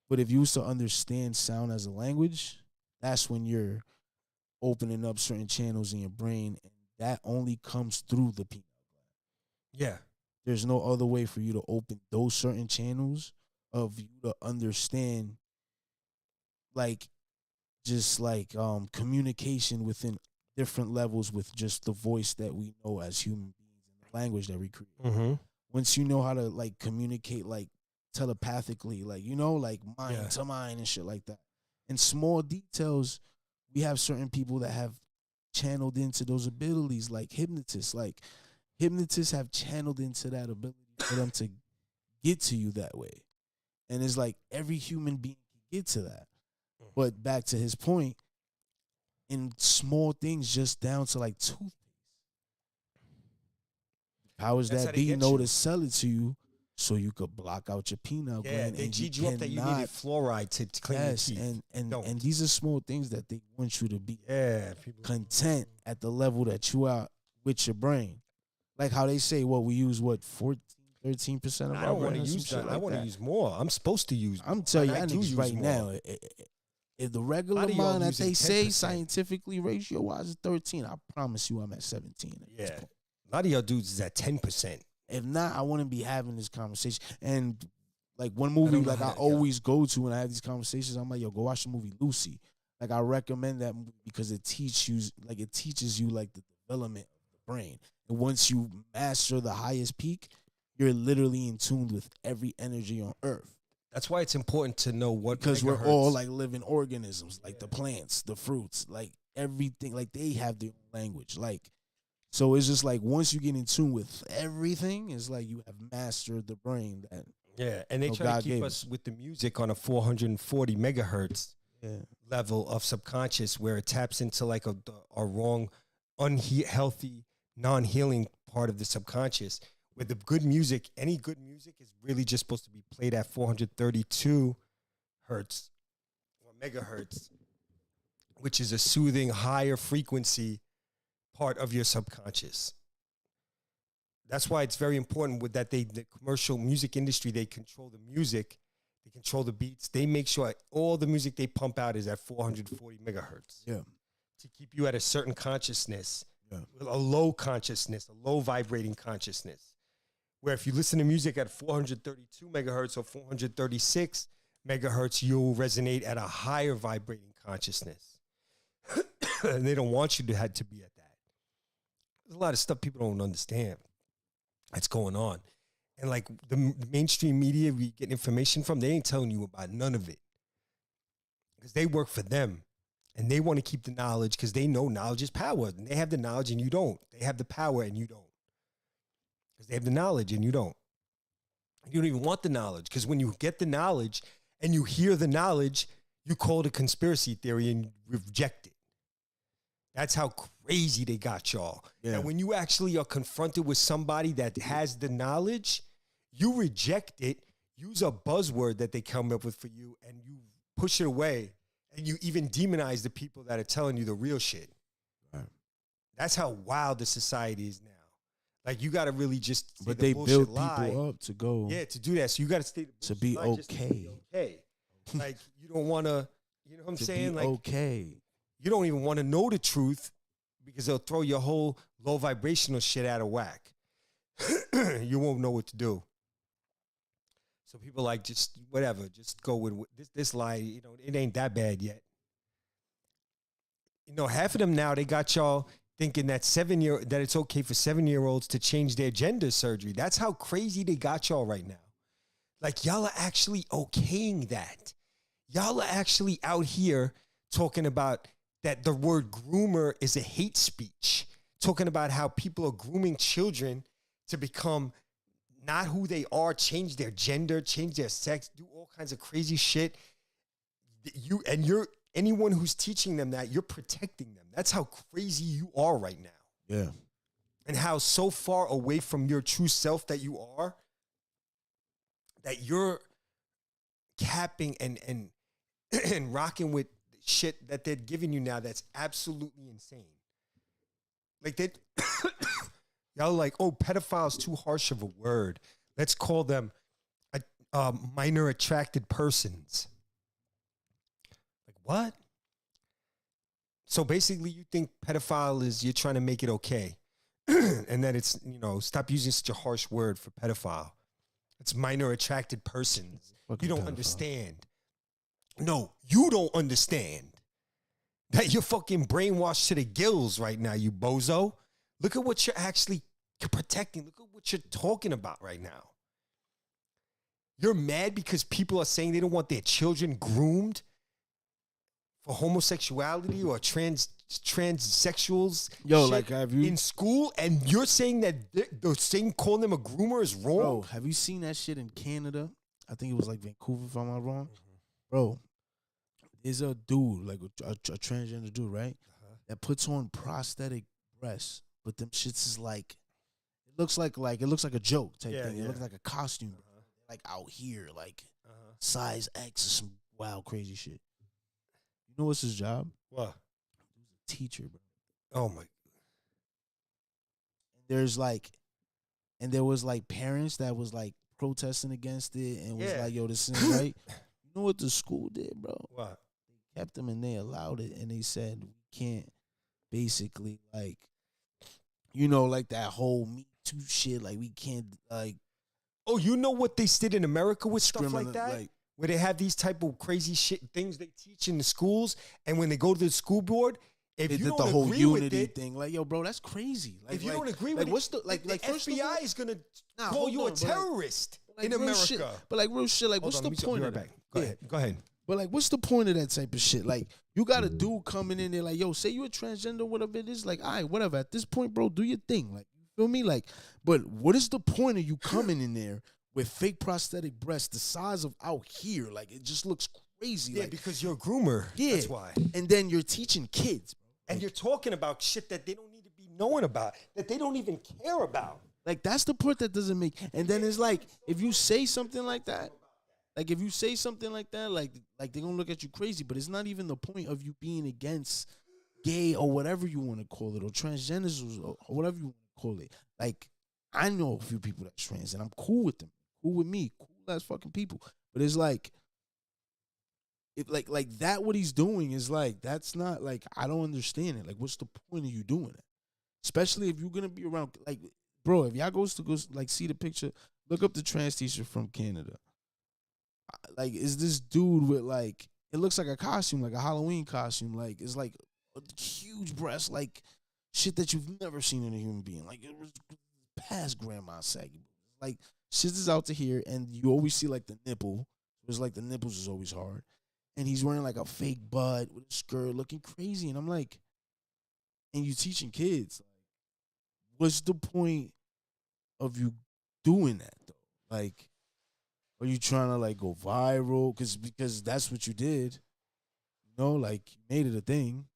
But if you used to understand sound as a language, that's when you're opening up certain channels in your brain, and that only comes through the pineal gland. Yeah. There's no other way for you to open those certain channels of you to understand, like, just like communication within different levels with just the voice that we know as human beings and the language that we create. Mm-hmm. Once you know how to like communicate like telepathically, like like mind to mind and shit like that. In small details, we have certain people that have channeled into those abilities, like hypnotists. Like hypnotists have channeled into that ability for them to get to you that way. And it's like every human being can get to that. But back to his point, in small things, just down to like toothpaste. Powers that be know to sell it to you so you could block out your peanut gland. They G'd you up that you needed fluoride to clean your teeth. And these are small things that they want you to be content at the level that you are with your brain. Like how they say, we use 14, 13% of our brain. I don't want to use that. I want to use more. I'm supposed to use more. I'm telling you, I niggas right now, if the regular mind that they say scientifically ratio-wise is 13, I promise you I'm at 17. Yeah. A lot of y'all dudes is at 10%. If not, I wouldn't be having this conversation. And like one movie like I always go to when I have these conversations, I'm like, yo, go watch the movie Lucy. Like I recommend that movie because it teaches you like the development of the brain. And once you master the highest peak, you're literally in tune with every energy on earth. That's why it's important to know what because we're all like living organisms, like the plants, the fruits, like everything. Like they have their own language. Like so, it's just like once you get in tune with everything, it's like you have mastered the brain. And they try to keep us with the music on a 440 megahertz level of subconscious, where it taps into like a wrong, unhealthy, non-healing part of the subconscious. With the good music, any good music is really just supposed to be played at 432 hertz or megahertz, which is a soothing, higher frequency part of your subconscious. That's why it's very important with that the commercial music industry, they control the music, they control the beats, they make sure all the music they pump out is at 440 megahertz. Yeah. To keep you at a certain consciousness, a low consciousness, a low vibrating consciousness. Where if you listen to music at 432 megahertz or 436 megahertz, you'll resonate at a higher vibrating consciousness. And they don't want you to have to be at that. There's a lot of stuff people don't understand that's going on. And like the mainstream media we get information from, they ain't telling you about none of it. Because they work for them. And they want to keep the knowledge because they know knowledge is power. And they have the knowledge and you don't. They have the power and you don't. Because they have the knowledge and you don't. You don't even want the knowledge because when you get the knowledge and you hear the knowledge, you call it a conspiracy theory and you reject it. That's how crazy they got y'all. Yeah. And when you actually are confronted with somebody that has the knowledge, you reject it, use a buzzword that they come up with for you, and you push it away, and you even demonize the people that are telling you the real shit. Right. That's how wild the society is now. Like, you got to really just but they build people up to go. Yeah, to do that. So you got to stay to be okay. Like, you don't want to, you know what I'm saying? Like, okay. You don't even want to know the truth because they'll throw your whole low vibrational shit out of whack. You won't know what to do. So people like, just whatever, just go with this lie. You know, it ain't that bad yet. You know, half of them now, they got y'all thinking that that it's okay for 7-year-olds to change their gender surgery. That's how crazy they got y'all right now. Like, y'all are actually okaying that. Y'all are actually out here talking about that the word groomer is a hate speech, talking about how people are grooming children to become not who they are, change their gender, change their sex, do all kinds of crazy shit. Anyone who's teaching them that, you're protecting them. That's how crazy you are right now. Yeah. And how so far away from your true self that you are, that you're capping and rocking with shit that they're giving you now that's absolutely insane. Like, that y'all are like, oh, pedophile's too harsh of a word. Let's call them minor attracted persons. Like, what? So basically you think pedophile is, you're trying to make it okay. And that it's, you know, stop using such a harsh word for pedophile. It's minor attracted persons. You don't understand. No, you don't understand that you're fucking brainwashed to the gills right now, you bozo. Look at what you're actually protecting. Look at what you're talking about right now. You're mad because people are saying they don't want their children groomed for homosexuality or transsexuals like, have you in school, and you're saying that the saying calling them a groomer is wrong? Bro, have you seen that shit in Canada? I think it was like Vancouver, if I'm not wrong. Bro, there's a dude, like a transgender dude, right? That puts on prosthetic breasts, but them shits is like, it looks like a joke type thing. It looks like a costume, like out here, like size X or some wild crazy shit. You know what's his job? What? He's a teacher, bro. Oh my. There's like, and there was like parents that was like protesting against it and was like, yo, this isn't right. You know what the school did, bro? What? They kept them and they allowed it, and they said we can't basically like, you know, like that whole Me Too shit. Like we can't like. Oh, you know what they did in America with stuff like that? Like, where they have these type of crazy shit things they teach in the schools, and when they go to the school board, if you don't the whole agree unity with it, thing, like, yo, bro, that's crazy. Like, if you don't agree like, with what's it, the like first FBI is gonna call hold you on, a terrorist like in real America. shit. But like real shit, like, Hold what's on, the point of that? Go ahead. But like, what's the point of that type of shit? Like, you got a dude coming in there, like, yo, say you're a transgender, whatever it is, like, all right, whatever. At this point, bro, do your thing. Like, you feel me? Like, but what is the point of you coming in there with fake prosthetic breasts the size of out here? Like, it just looks crazy. Yeah, like, because you're a groomer. yeah, That's why. And then you're teaching kids, bro. And you're talking about shit that they don't need to be knowing about, that they don't even care about. Like, that's the part that doesn't make. And then it's like, if you say something like that, like they're gonna look at you crazy. But it's not even the point of you being against gay or whatever you want to call it, or transgenders or whatever you want to call it. Like, I know a few people that's trans, and I'm cool with them, cool with me, cool as fucking people. But it's like, if like that, what he's doing is like, that's not like, I don't understand it. Like, what's the point of you doing it? Especially if you're gonna be around, like, bro, if y'all goes to go like see the picture, look up the trans teacher from Canada. Like, is this dude with like, it looks like a costume, like a Halloween costume. Like, it's like a huge breast, like shit that you've never seen in a human being. Like, it was past grandma saggy. Like, shit is out to here, and you always see like the nipple. It's like the nipples is always hard. And he's wearing like a fake butt with a skirt, looking crazy. And I'm like, and you teaching kids, like, what's the point of you doing that though? Like, are you trying to like go viral? Because that's what you did. You know, like, you made it a thing.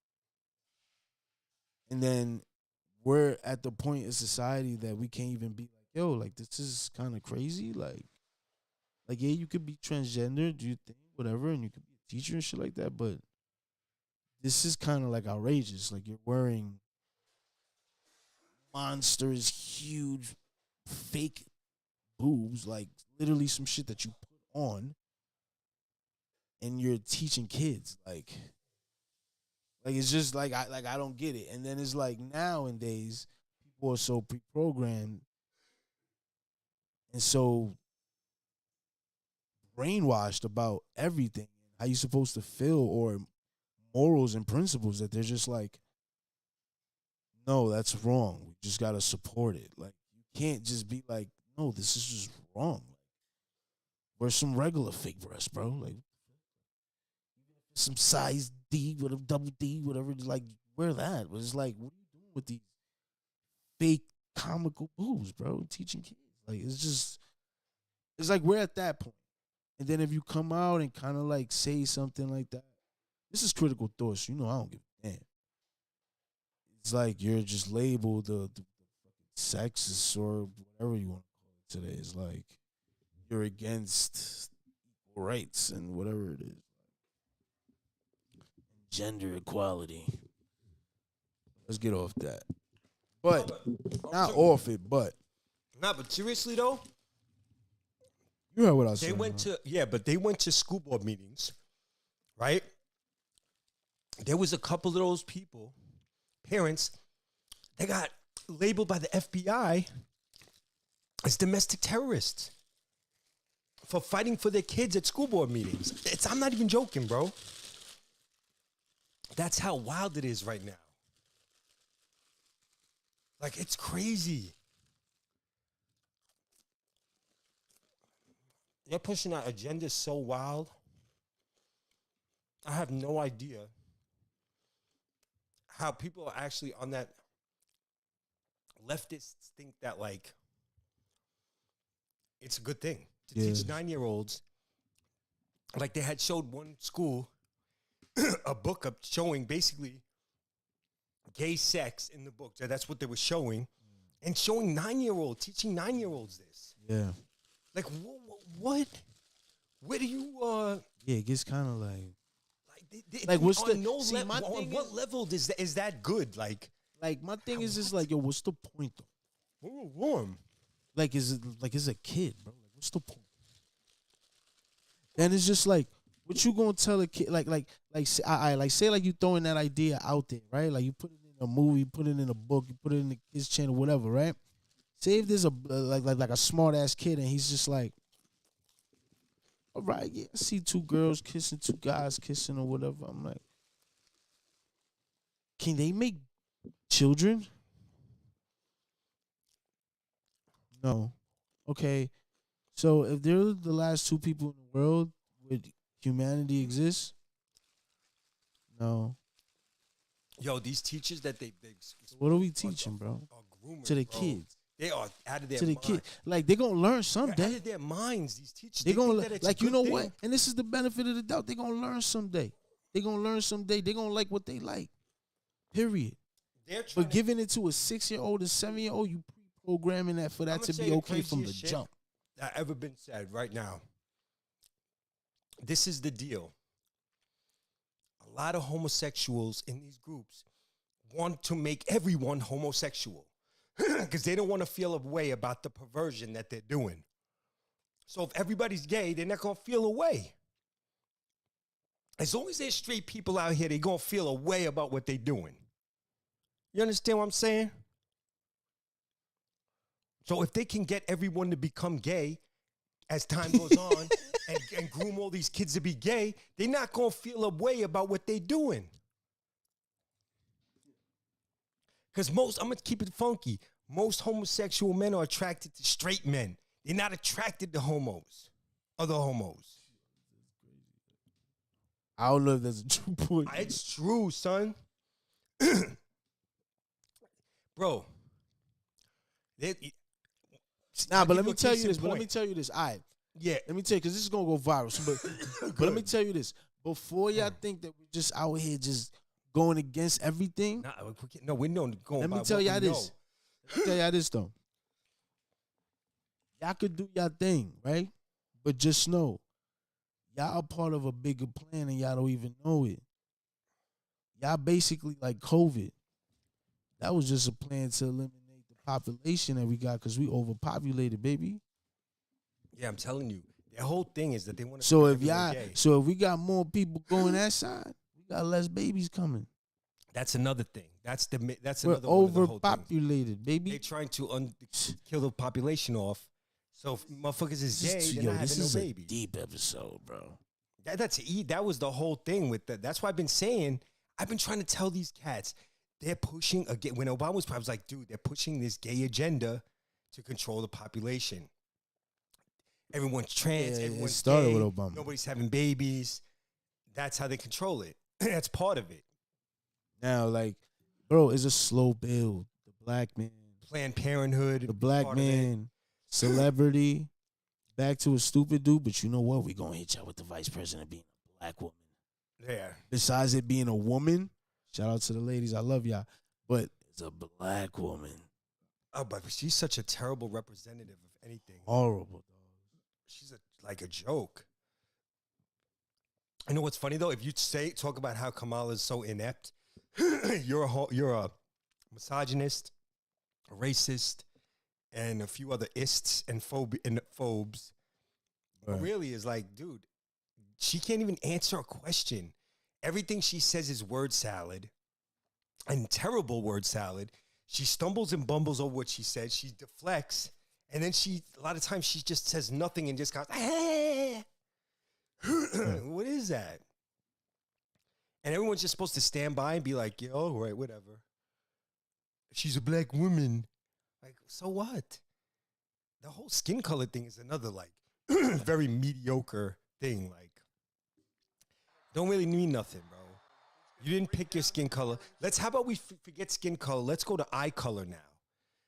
And then we're at the point in society that we can't even be like, yo, like, this is kind of crazy. Like, yeah, you could be transgender, do your thing, whatever, and you could be a teacher and shit like that, but this is kind of like outrageous. Like, you're wearing monsters, huge, fake boobs, like literally some shit that you put on, and you're teaching kids. Like it's just like I don't get it. And then it's like, nowadays people are so pre-programmed and so brainwashed about everything, how you supposed to feel, or morals and principles, that they're just like, no, that's wrong. We just gotta support it. Like, you can't just be like, no, this is just wrong. Like, wear some regular fake breasts, bro. Like, some size D with a double D, whatever. Like, wear that. But it's like, what are you doing with these fake comical boobs, bro? Teaching kids. Like, it's like we're at that point. And then if you come out and kind of like say something like that, this is critical thoughts. You know, I don't give a damn. It's like you're just labeled the sexist or whatever you want to call it today. It's like you're against equal rights and whatever it is. Gender equality. Let's get off that. But not off it, but. Nah, but seriously though, you heard what I said. They went to school board meetings, right? There was a couple of those people, parents, they got labeled by the FBI as domestic terrorists for fighting for their kids at school board meetings. I'm not even joking, bro. That's how wild it is right now. Like, it's crazy. They're pushing that agenda so wild. I have no idea how people are actually on that leftists think that like it's a good thing to teach 9-year-olds. Like they had showed one school a book of showing basically gay sex in the book. So that's what they were showing, and showing teaching 9-year-olds this. Yeah. Like what? Where do you? Yeah, it gets kind of like what's the on what level is that good? Like my thing is just like, yo, what's the point though? Warm. Like is it like it's a kid, bro? Like what's the point? And it's just like, what you gonna tell a kid? Like say like you throwing that idea out there, right? Like you put it in a movie, put it in a book, you put it in the kids channel, whatever, right? Say if there's a like a smart ass kid and he's just like, all right, yeah, I see 2 girls kissing, 2 guys kissing, or whatever. I'm like, can they make children? No. Okay. So if they're the last 2 people in the world, would humanity exist? No. Yo, these teachers that they what are we teaching, bro? Groomers, to the bro. kids. They are out of their to the mind. kid. Like they're gonna learn someday. They're out of their minds. These teachers. They're gonna think that it's like, a you know good what? thing. And this is the benefit of the doubt. They're gonna learn someday. They're gonna learn someday. They're gonna like what they like. Period. But giving it to a 6-year-old, a 7-year-old, you pre-programming that for that to be okay from the jump. That ever been said right now. This is the deal. A lot of homosexuals in these groups want to make everyone homosexual because they don't want to feel a way about the perversion that they're doing. So if everybody's gay, they're not going to feel a way. As long as there's straight people out here, they're going to feel a way about what they're doing. You understand what I'm saying? So if they can get everyone to become gay as time goes on and groom all these kids to be gay, they're not going to feel a way about what they're doing. Because I'm going to keep it funky. Most homosexual men are attracted to straight men. They're not attracted to other homos. I don't know if that's a true point. It's true, son. Bro. But let me tell you this. All right. Yeah. Let me tell you, because this is going to go viral. So, but let me tell you this. Before y'all think that we're just out here just going against everything. No, we're not going. Let me tell y'all this. Let me tell y'all this, though. Y'all could do y'all thing, right? But just know, y'all are part of a bigger plan and y'all don't even know it. Y'all basically like COVID. That was just a plan to eliminate the population that we got because we overpopulated, baby. Yeah, I'm telling you. Their whole thing is that they want to. So if we got more people going that side, we got less babies coming. That's another thing. That's We're another one of the whole overpopulated, baby. They're trying to kill the population off. So if motherfuckers is gay, they're not having no babies. This is a deep episode, bro. That was the whole thing with that. That's why I've been saying. I've been trying to tell these cats they're pushing again. When Obama was, I was like, dude, they're pushing this gay agenda to control the population. Everyone's trans. Everyone's started gay, with Obama. Nobody's having babies. That's how they control it. That's part of it. Now, like, bro, it's a slow build. The black man, Planned Parenthood, the black man, celebrity, back to a stupid dude. But you know what? We gonna hit y'all with the vice president being a black woman. Yeah. Besides it being a woman, shout out to the ladies. I love y'all. But it's a black woman. Oh, but she's such a terrible representative of anything. Horrible, dog. She's like a joke. I know what's funny though. If you talk about how Kamala is so inept, you're a misogynist, a racist, and a few other ists and phobes. Right. But really, is like, dude, she can't even answer a question. Everything she says is word salad, and terrible word salad. She stumbles and bumbles over what she says. She deflects, and then a lot of times she just says nothing and just goes, ah. What is that? And everyone's just supposed to stand by and be like, yeah, all right, whatever. She's a black woman. Like, so what? The whole skin color thing is another, like, very mediocre thing. Like, don't really mean nothing, bro. You didn't pick your skin color. How about we forget skin color? Let's go to eye color now.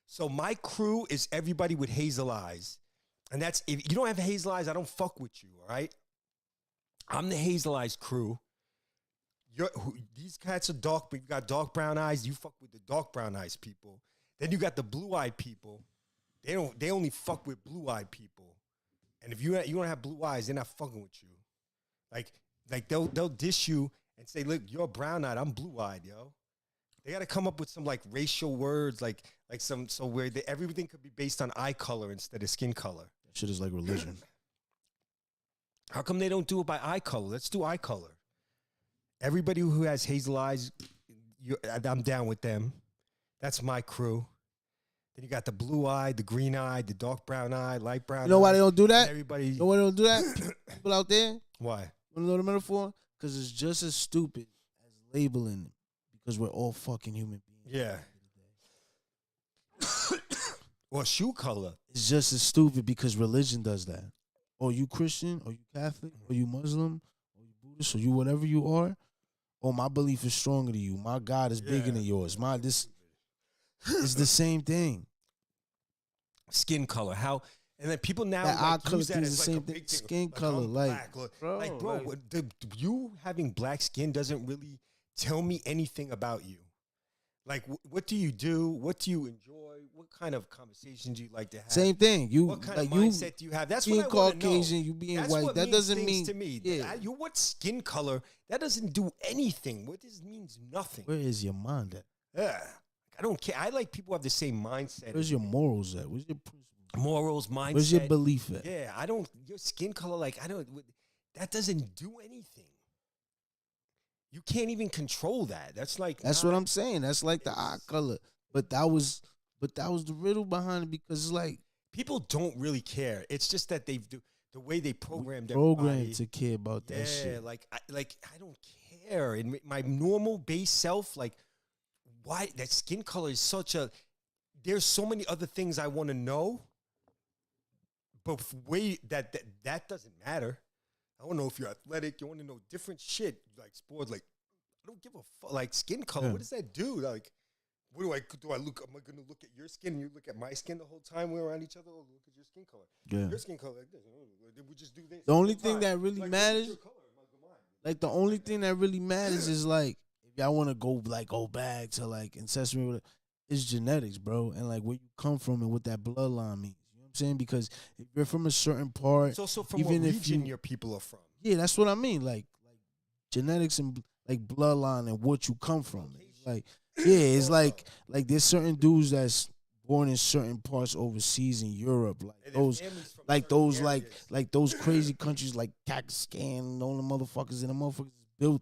So my crew is everybody with hazel eyes. And that's, if you don't have hazel eyes, I don't fuck with you, all right? I'm the hazel eyes crew. These cats are dark, but you got dark brown eyes. You fuck with the dark brown eyes people. Then you got the blue-eyed people. They only fuck with blue-eyed people. And if you don't have blue eyes, they're not fucking with you. Like they'll dish you and say, look, you're brown-eyed, I'm blue-eyed, yo. They got to come up with some like racial words, like some, so where everything could be based on eye color instead of skin color. That shit is like religion. How come they don't do it by eye color? Let's do eye color. Everybody who has hazel eyes, I'm down with them. That's my crew. Then you got the blue eye, the green eye, the dark brown eye, light brown. You know why they don't do that? Everybody. You know why they don't do that? People out there. Why? Want to know the metaphor? Because it's just as stupid as labeling them. Because we're all fucking human beings. Yeah. Or shoe color. It's just as stupid because religion does that. Or you Christian, or you Catholic, or you Muslim, or you Buddhist, or you whatever you are. Or my belief is stronger than you. My God is bigger than yours. This is the same thing. Skin color. How? And then people now that eye color use that is the as same thing. Skin like, color, bro, you having black skin doesn't really tell me anything about you. Like, what do you do? What do you enjoy? What kind of conversations do you like to have? Same thing. You what kind like of mindset do you have? That's being what I want to know. Caucasian, you being That's white. what That means doesn't things mean to me. Yeah. What skin color? That doesn't do anything. What this means nothing. Where is your mind at? Yeah, I don't care. I like people who have the same mindset. Where's your morals at? Where's your principles? Morals, mindset. Where's your belief at? Yeah, I don't. Your skin color, like I don't. That doesn't do anything. You can't even control that. That's like that's what I'm saying. That's like the eye color. But that was the riddle behind it because it's like people don't really care. It's just that they do the way they programmed to care about that shit. Yeah, I don't care. In my normal base self, like why that skin color is such a. There's so many other things I want to know, but that doesn't matter. I want to know if you're athletic. You want to know different shit like sports. Like I don't give a fuck. Like skin color. What does that do? Like. What do I look? Am I going to look at your skin and you look at my skin the whole time we're around each other? Or look at your skin color. Yeah. Your skin color like this. We just do this. The only thing that really matters, like the only thing that really matters is like if y'all want to go back to like ancestry, it's genetics, bro, and like where you come from and what that bloodline means. You know what I'm saying? Because if you're from a certain part, it's also from even what if region your people are from. Yeah, that's what I mean. Like genetics and like bloodline and what you come from. It's like. Yeah, it's like there's certain dudes that's born in certain parts overseas in Europe, like those crazy countries like Kazakhstan and all the motherfuckers, and the motherfuckers built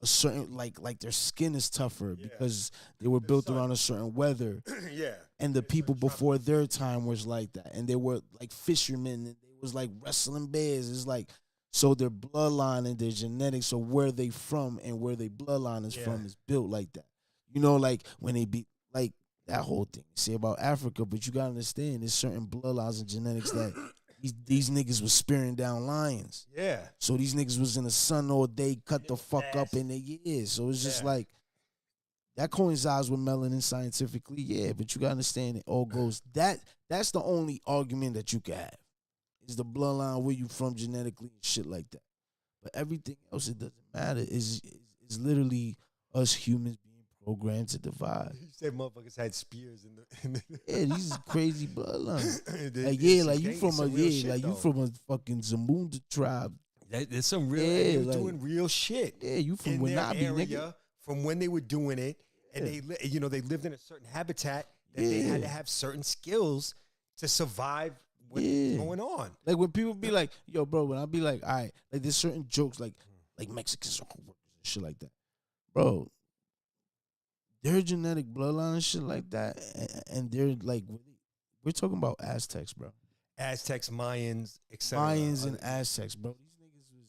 a certain like their skin is tougher because they were built around a certain weather. Yeah, and the people before their time was like that, and they were like fishermen, and they was like wrestling bears. It's like so their bloodline and their genetics of where they from and where their bloodline is from is built like that. You know, like when they be like that whole thing. Say about Africa, but you gotta understand there's certain bloodlines and genetics that these niggas was spearing down lions. Yeah. So these niggas was in the sun all day, cut the fuck up in their years. So it's just like that coincides with melanin scientifically, but you gotta understand it all goes that's the only argument that you can have. Is the bloodline where you from genetically and shit like that. But everything else, it doesn't matter. Is literally us humans being programmed to divide. You said motherfuckers had spears in the yeah, these crazy bloodlines. You from a fucking Zamunda tribe. There's some real doing real shit. Yeah, you from Winabi, nigga. From when they were doing it, and they lived in a certain habitat that they had to have certain skills to survive what's going on. Like when people be like, yo, bro, when I be like, all right, like there's certain jokes like Mexicans and shit like that. Bro, their genetic bloodline and shit like that, and they're like, we're talking about Aztecs, bro. Aztecs, Mayans, etc. Mayans and Aztecs, bro. These niggas was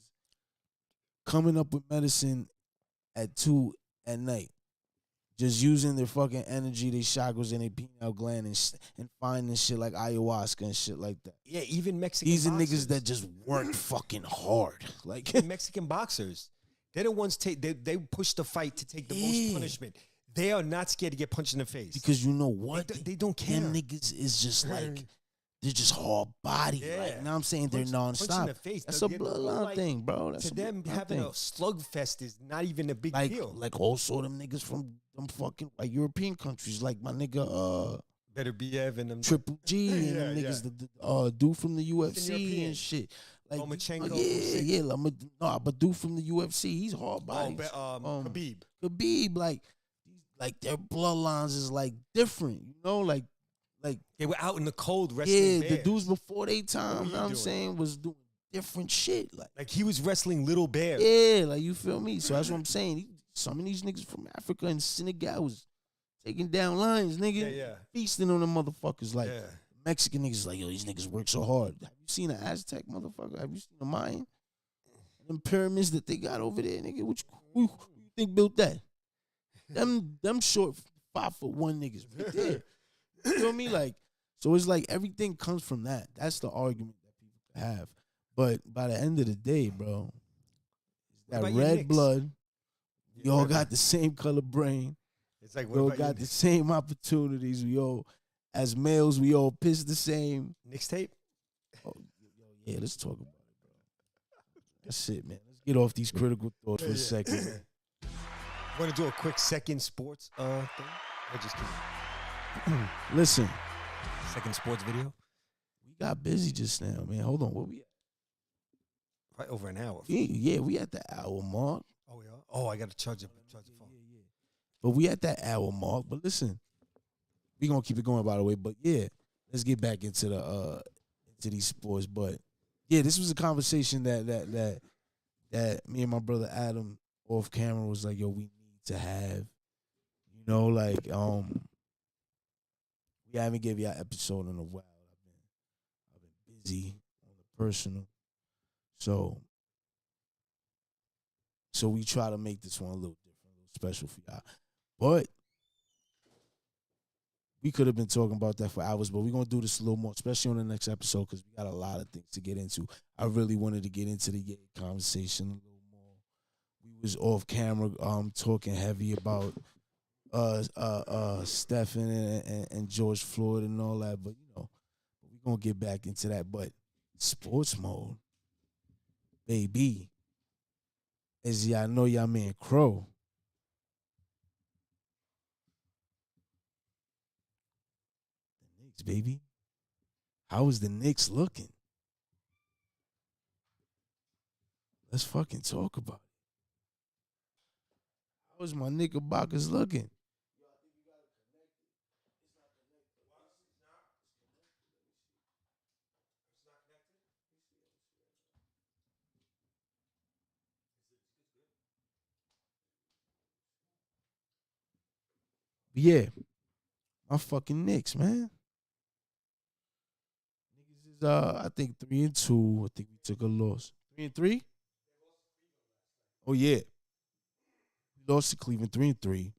coming up with medicine at 2 at night, just using their fucking energy, their chakras, and their pineal gland, and finding shit like ayahuasca and shit like that. Yeah, even Mexican. These are niggas that just work fucking hard, like Mexican boxers. They're the ones they push the fight to take the most punishment. They are not scared to get punched in the face. Because you know what? They don't care. Them niggas is just like, they're just hard body. Yeah. Like, you know what I'm saying? They're nonstop. Punch in the face. That's a bloodline thing, bro. That's to them, having a slugfest is not even a big deal. Like also them niggas from them fucking like European countries, like my nigga Better be Evan and Triple G and them niggas, the dude from the UFC and shit. Like, Lomachenko. But dude from the UFC, he's hard body. Khabib, like their bloodlines is like different, you know, like they were out in the cold wrestling. The dudes before they time, you know what I'm saying, was doing different shit. Like he was wrestling little bears. Yeah, like you feel me? So that's what I'm saying. Some of these niggas from Africa and Senegal was taking down lions, nigga. Feasting on them motherfuckers. Like Mexican niggas like, yo, these niggas work so hard. Have you seen an Aztec motherfucker? Have you seen a Mayan? Them pyramids that they got over there, nigga. Who you think built that? Them short 5'1" niggas right there. You feel me? Like, so it's like everything comes from that. That's the argument that people have. But by the end of the day, bro, that red blood, we all got the same color brain. It's like we all got the same opportunities. We all, as males, we all piss the same. Knicks tape? Oh, yeah, let's talk about it, bro. That's it, man. Let's get off these critical thoughts for a second. Want to do a quick second sports thing? I just kidding. Listen. Second sports video? We got busy just now, man. Hold on. What we at? Right over an hour. Yeah, we at the hour mark. Oh, yeah? Oh, I got to charge the phone. Yeah. But we at that hour mark. But listen, we going to keep it going, by the way. But, yeah, let's get back into into these sports. But, yeah, this was a conversation that me and my brother Adam off camera was like, yo, we need to have. You know, like, we haven't given y'all episode in a while. I've been busy on the personal. So we try to make this one a little different, a little special for y'all. But we could have been talking about that for hours, but we're going to do this a little more, especially on the next episode, because we got a lot of things to get into. I really wanted to get into the Ye conversation a little more. We was off camera talking heavy about Stephen and George Floyd and all that, but, you know, we're going to get back into that. But sports mode, baby, as y'all know, y'all man Crow. The Knicks, baby. How is the Knicks looking? Let's fucking talk about it. How is my Knickerbockers looking? But yeah, my fucking Knicks, man. Niggas is I think 3-2. I think we took a loss. 3-3? Oh yeah. We lost to Cleveland 3-3.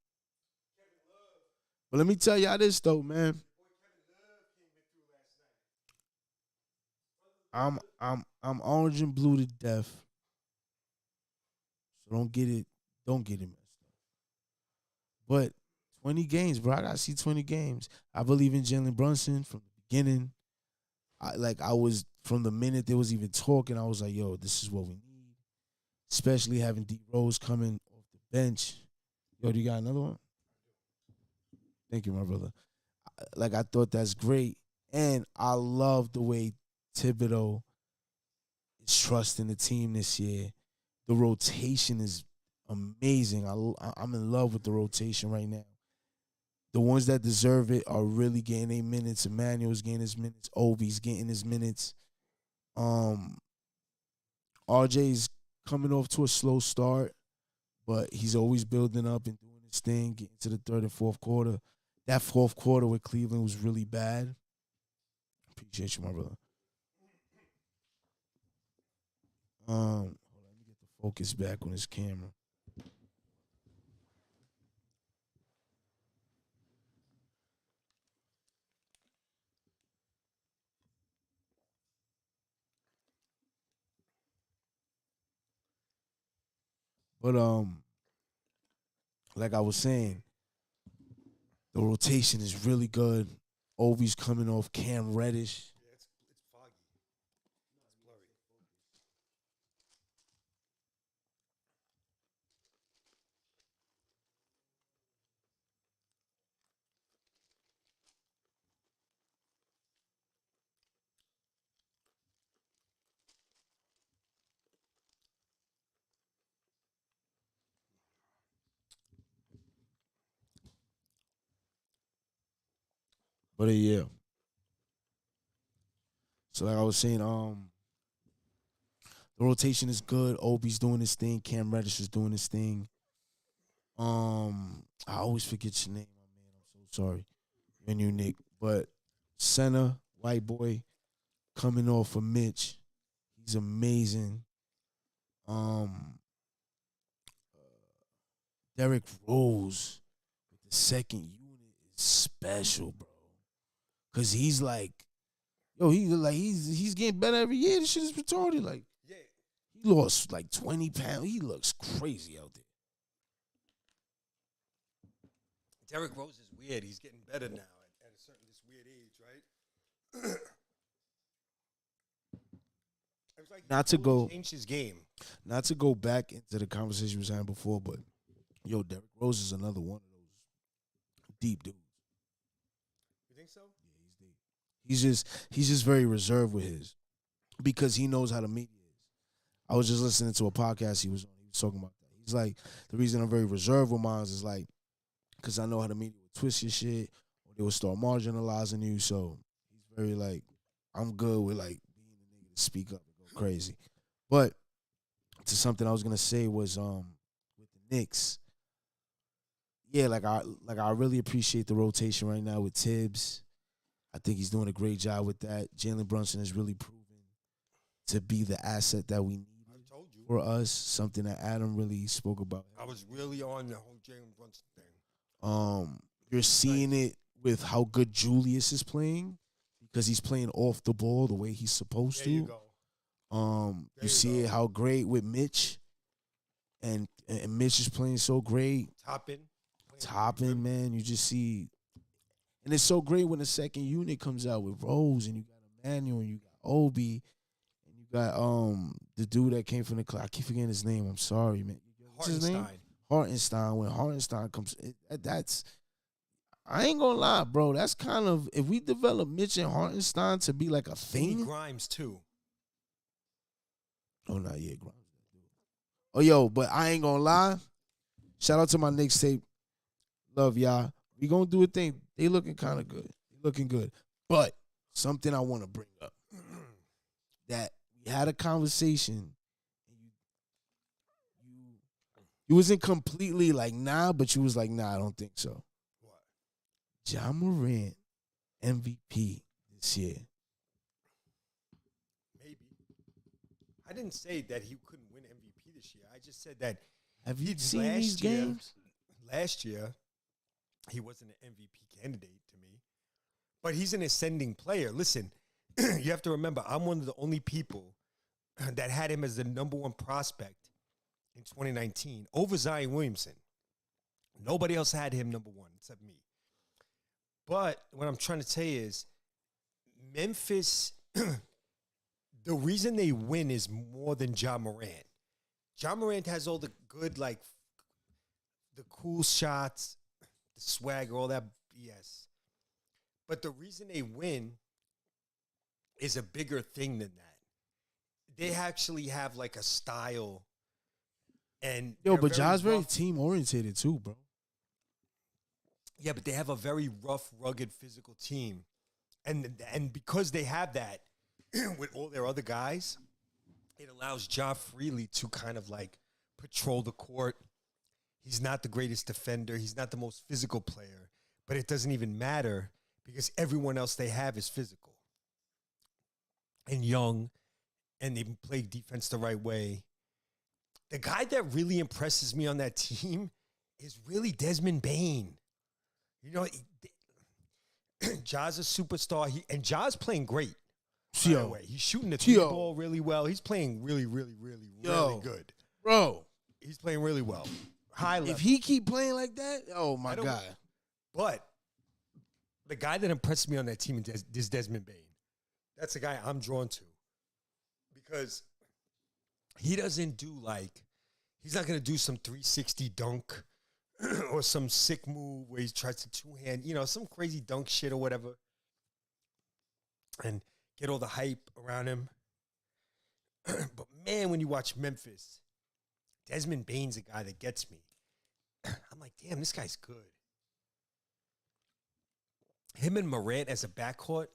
But let me tell y'all this though, man. I'm orange and blue to death. So don't get it messed up. But 20 games, bro. I gotta see 20 games. I believe in Jalen Brunson from the beginning. I was from the minute there was even talking, I was like, yo, this is what we need. Especially having D Rose coming off the bench. Yo, do you got another one? Thank you, my brother. I thought that's great. And I love the way Thibodeau is trusting the team this year. The rotation is amazing. I'm in love with the rotation right now. The ones that deserve it are really getting their minutes. Emmanuel's getting his minutes. Obi's getting his minutes. RJ's coming off to a slow start, but he's always building up and doing his thing, getting to the third and fourth quarter. That fourth quarter with Cleveland was really bad. Appreciate you, my brother. Hold on, let me get the focus back on this camera. But like I was saying, the rotation is really good. Obi's coming off Cam Reddish. Yeah, it's foggy. It's blurry. But yeah. So like I was saying, the rotation is good. Obi's doing his thing. Cam Reddish is doing his thing. I always forget your name, my man. I'm so sorry. And you, Nick. But center, white boy, coming off of Mitch. He's amazing. Derrick Rose with the second unit is special, bro. Cause he's like, yo, he's getting better every year. This shit is retarded. Like, Yeah. he lost like 20 pounds. He looks crazy out there. Derrick Rose is weird. He's getting better now at a certain this weird age, right? It was like Not to go change his game. Not to go back into the conversation we was having before, but yo, Derrick Rose is another one of those deep dudes. You think so? Yeah, he's deep. He's just very reserved with his because he knows how the media is. I was just listening to a podcast he was on. He was talking about that. He's like, the reason I'm very reserved with mine is like, because I know how the media will twist your shit or they will start marginalizing you. So he's very like, I'm good with like being the nigga to speak up and go crazy. But to something I was gonna say was with the Knicks. Yeah, like I really appreciate the rotation right now with Tibbs. I think he's doing a great job with that. Jalen Brunson has really proven to be the asset that we need for us. Something that Adam really spoke about. I was really on the whole Jalen Brunson thing. You're seeing it with how good Julius is playing because he's playing off the ball the way he's supposed to. There you go. You see it how great with Mitch, and Mitch is playing so great. Topping, man. You just see, and it's so great when the second unit comes out with Rose and you got Emmanuel and you got Obi and you got the dude that came from the club. I keep forgetting his name. I'm sorry, man. What's his name? Hartenstein. When Hartenstein comes, that's, I ain't gonna lie, bro. That's kind of, if we develop Mitch and Hartenstein to be like a thing. Grimes too. Oh no, yeah, Grimes. Oh yo, but I ain't gonna lie. Shout out to my Knicks tape. Love y'all. We gonna do a thing. They looking kind of good. They looking good. But something I want to bring up that we had a conversation. You wasn't completely like nah, but you was like nah. I don't think so. What? Ja Morant MVP this year. Maybe. I didn't say that he couldn't win MVP this year. I just said that. Have you seen these games? Last year, he wasn't an MVP candidate to me, but he's an ascending player. Listen, you have to remember, I'm one of the only people that had him as the number one prospect in 2019 over Zion Williamson. Nobody else had him number one except me. But what I'm trying to tell you is Memphis, the reason they win is more than Ja Morant. Ja Morant has all the good, like, the cool shots, the swagger, all that BS. But the reason they win is a bigger thing than that. They actually have, like, a style. And yo, but Ja's very team oriented too, bro. Yeah, but they have a very rough, rugged, physical team, and because they have that with all their other guys, it allows Ja freely to kind of like patrol the court. He's not the greatest defender. He's not the most physical player, but it doesn't even matter because everyone else they have is physical and young, and they play defense the right way. The guy that really impresses me on that team is really Desmond Bane. You know, Ja's a superstar. Ja's playing great. By the way, he's shooting the three ball really well. He's playing really, really, really, really good. Bro, He's playing really well. High level. If he keep playing like that, oh, my God. But the guy that impressed me on that team is Desmond Bain. That's the guy I'm drawn to. Because he doesn't do he's not going to do some 360 dunk or some sick move where he tries to two-hand, some crazy dunk shit or whatever and get all the hype around him. But, man, when you watch Memphis, Desmond Bain's a guy that gets me. I'm like, damn, this guy's good. Him and Morant as a backcourt,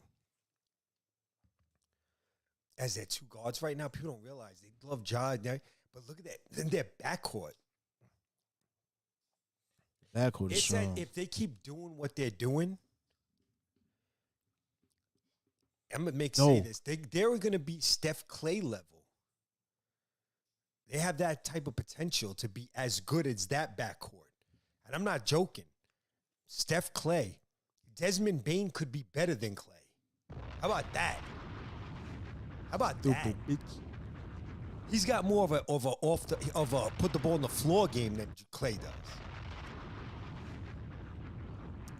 as their two guards right now, people don't realize they love Ja, but look at that. Then their backcourt. Backcourt is strong. If they keep doing what they're doing, I'm going to say this. They're going to be Steph Clay level. They have that type of potential to be as good as that backcourt. And I'm not joking. Steph Clay. Desmond Bain could be better than Clay. How about that? How about that? He's got more of a put the ball on the floor game than Clay does.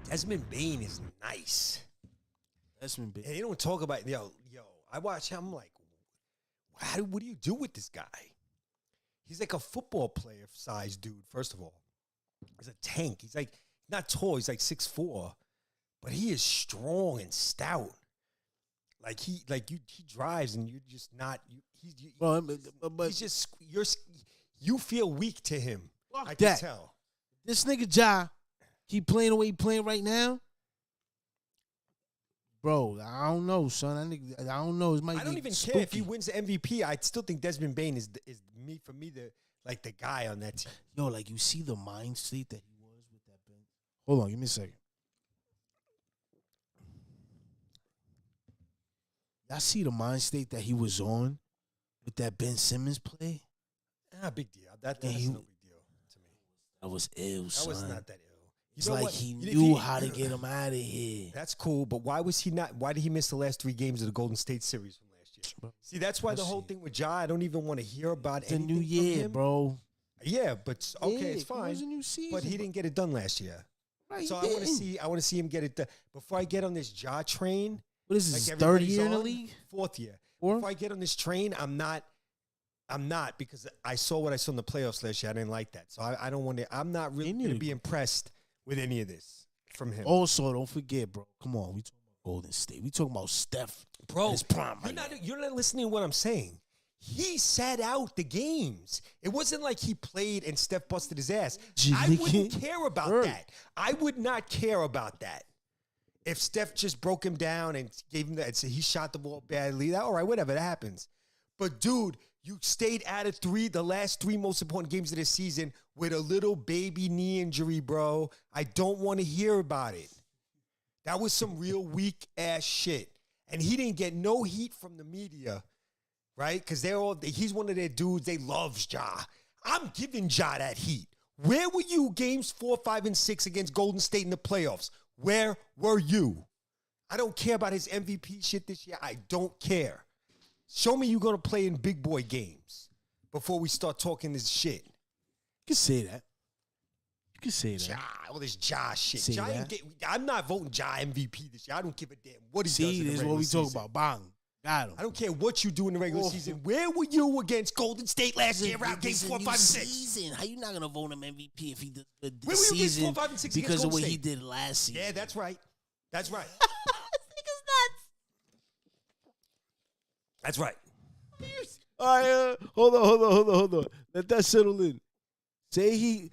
Desmond Bain is nice. Desmond Bain. And they don't talk about yo. I watch him. I'm like, what do you do with this guy? He's like a football player size dude. First of all, he's a tank. He's like not tall. He's like 6'4", but he is strong and stout. He drives and you're just not. You feel weak to him. I can tell. This nigga Ja, keep playing the way he playing right now. Bro, I don't know, son. I don't know. I don't even care if he wins the MVP. I still think Desmond Bain is the guy on that team. Yo, you see the mind state that he was with that bench. Hold on, give me a second. Y'all see the mind state that he was on with that Ben Simmons play? Big deal. That's no big deal to me. That was ill, son. That was not that ill. It's like he knew how to get him out of here. That's cool, but why did he miss the last 3 games of the Golden State series from last year? See, that's why the whole thing with Ja, I don't even want to hear about it's anything a new year, from him. Bro. Yeah, but okay, it's fine. It was a new season, but he didn't get it done last year. Right, so I want to see him get it done. Before I get on this Ja train. What is this, third year in the league? 4th year. Fourth? Before I get on this train, I'm not because I saw what I saw in the playoffs last year. I didn't like that. So I don't want to. I'm not really going to be impressed with any of this from him. Also, don't forget, bro. Come on. We talking about Golden State. We talking about Steph. Bro, his prime you're not listening to what I'm saying. He sat out the games. It wasn't like he played and Steph busted his ass. I wouldn't care about that. I would not care about that. If Steph just broke him down and gave him that, so he shot the ball badly, all right, whatever, that happens. But, dude, you stayed out of the last 3 most important games of the season with a little baby knee injury, bro. I don't want to hear about it. That was some real weak-ass shit. And he didn't get no heat from the media, right? Because he's one of their dudes. They love Ja. I'm giving Ja that heat. Where were you games 4, 5, and 6 against Golden State in the playoffs? Where were you? I don't care about his MVP shit this year. I don't care. Show me you're going to play in big boy games before we start talking this shit. You can say that. You can say that. Ja, all this Ja shit. I'm not voting Ja MVP this year. I don't give a damn what he does in the this is regular what we season. talk about. Bang. Got him. I don't care what you do in the regular season. Where were you against Golden State last year around game 4, 5, and 6? Season. How you not going to vote him MVP if he did the Where were you against 4, 5, and 6 because of what State? he did last season? Yeah, that's right. That's right. This nigga's nuts. That's right. All right, hold on. Let that settle in. Say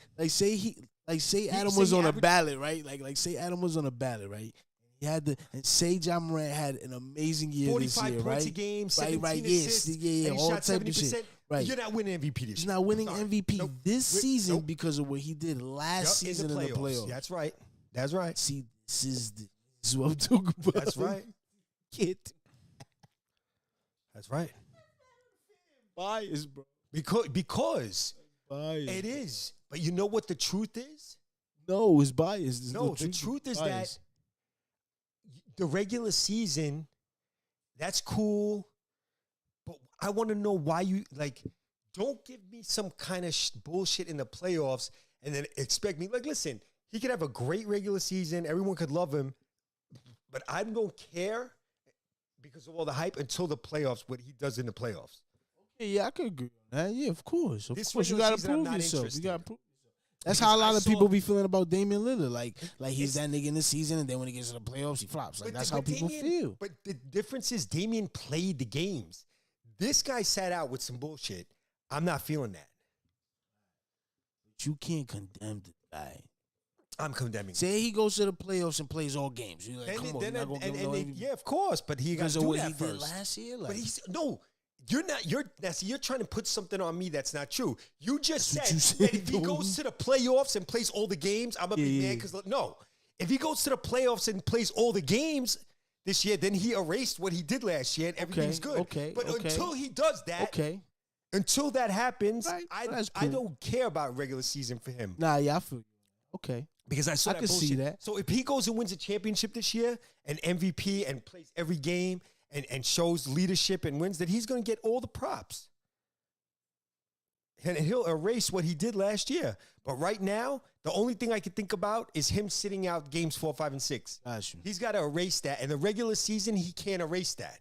Adam was on a ballot, right? Like say Adam was on a ballot, right? He had and say Ja Morant had an amazing year this year, 45 points a game, 17 assists, yeah, and he all shot type of 70%. shit. Right. You're not winning MVP this year. He's not winning Sorry. MVP this season because of what he did last season in the playoffs. That's right. That's right. See, this is what I'm talking about. That's right. Kid. That's right. Bias, bro. Because bias. It is. But you know what the truth is? No, it's bias. The truth is that the regular season, that's cool. But I want to know why don't give me some kind of bullshit in the playoffs and then expect me. Like, listen, he could have a great regular season. Everyone could love him. But I don't care because of all the hype until the playoffs, what he does in the playoffs. Yeah, I could agree on that. Yeah, of course. Of This course, you regular got to season, I'm prove not yourself. interested. You got to prove yourself. That's Because how a lot I of saw- people be feeling about Damian Lillard. Like he's that nigga in the season, and then when he gets to the playoffs, he flops. Like, that's how people feel. But the difference is Damian played the games. This guy sat out with some bullshit. I'm not feeling that. But you can't condemn the guy. I'm condemning. Say he goes to the playoffs and plays all games. You're like, Then- come on, then- you're not gonna give and no they- MVP yeah, of course, but he got because to of do what that he first. did last year. Like, But he's no, you're not. You're trying to put something on me that's not true. You just That's said, what you said, that if he dude. goes to the playoffs and plays all the games, I'm gonna be Yeah, mad because no, if he goes to the playoffs and plays all the games this year, then he erased what he did last year and everything's good. okay, but okay. until he does that, okay. until that happens, Right, I that's I cool. don't care about regular season for him. Nah, yeah, I feel you. Okay. Because I saw I that can see bullshit. that. So if he goes and wins a championship this year, and MVP, and plays every game, and shows leadership and wins, that he's going to get all the props. And he'll erase what he did last year. But right now, the only thing I can think about is him sitting out games 4, 5, and 6. Got you. He's got to erase that. In the regular season, he can't erase that.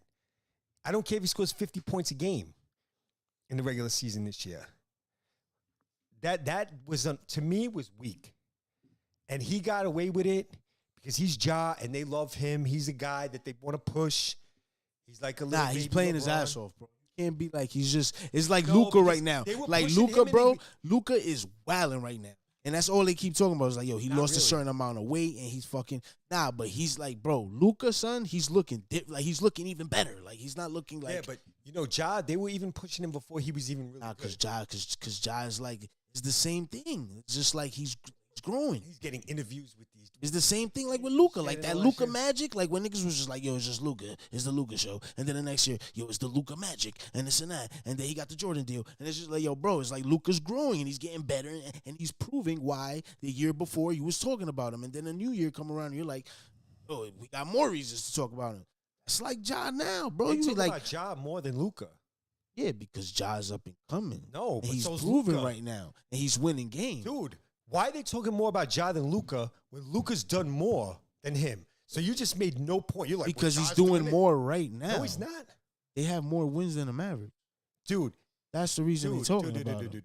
I don't care if he scores 50 points a game in the regular season this year. That was, to me, was weak. And he got away with it because he's Ja and they love him. He's a guy that they want to push. He's like a little He's baby playing his LeBron. ass off, bro. You can't be like he's just. It's like No, Luka because right now. they were Like pushing Luka, him and bro. they- Luka is wilding right now, and that's all they keep talking about. Is like, yo, he Not lost a really. certain amount of weight, and he's fucking But he's like, bro, Luka, son, he's looking like he's looking even better. Like he's not looking like Yeah, but Ja, they were even pushing him before he was even really because good. Ja is like it's the same thing. It's just like he's growing. He's getting interviews with these. It's the same thing like with Luka, Yeah, like they that last Luka year. magic. Like when niggas was just like, yo, it's just Luka, it's the Luka show, and then the next year, yo, it's the Luka magic, and this and that, and then he got the Jordan deal, and it's just like, yo, bro, it's like Luka's growing and he's getting better, and he's proving why the year before you was talking about him, and then the new year come around, and you're like, oh, we got more reasons to talk about him. It's like Ja now, bro. They You talk like, about Ja more than Luka. yeah, because Ja's up and coming. No, and but he's so's proving Luka. right now, and he's winning games. Dude, why are they talking more about Ja than Luka when Luka's done more than him? So you just made no point. You're like, Because well, he's Ja's doing it. more right now. No, he's not. They have more wins than the Mavericks. Dude, That's the reason they're talking about him. No.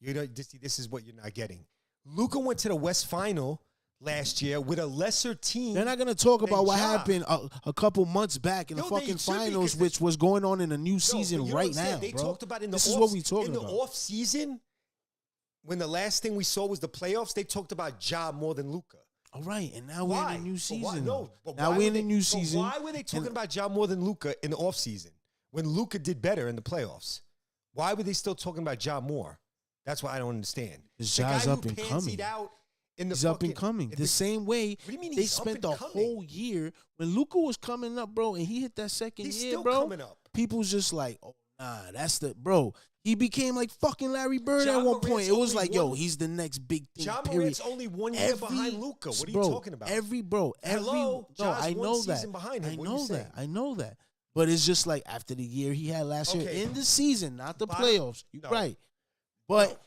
You know, this is what you're not getting. Luka went to the West Final last year with a lesser team. They're not going to talk than about what Ja. happened a couple months back in the No, they fucking should be, finals, 'cause which was going on in a new No, season but you know right what I'm saying? now, They bro. talked about in the This is off, what we talking in the about. off season, when the last thing we saw was the playoffs. They talked about Ja more than Luka. All right, and now Why? we're in a new But season. why? No, but now why we're were in a they- new but season. Why were they talking and- about Ja more than Luka in the off season when Luka did better in the playoffs? Why were they still talking about Ja more? That's what I don't understand. 'Cause The Ja's guy up who and pansied coming. out in the He's up fucking- and coming. if The same way do you mean they he's up spent and the coming? whole year when Luka was coming up, bro, and he hit that second He's year, still bro. coming up. People's just like, oh nah, that's the bro. He became like fucking Larry Bird Ja at one Morant's point. It was only like, yo, one- he's the next big thing. Ja period. Morant's only 1 year behind Luka. What are you bro, talking about? Every Hello, no, Ja's I one know that. season behind him. I What are you know saying? that. I know that. But it's just like after the year he had last year Okay. in the season, not the Bottom- playoffs. You're no. right. But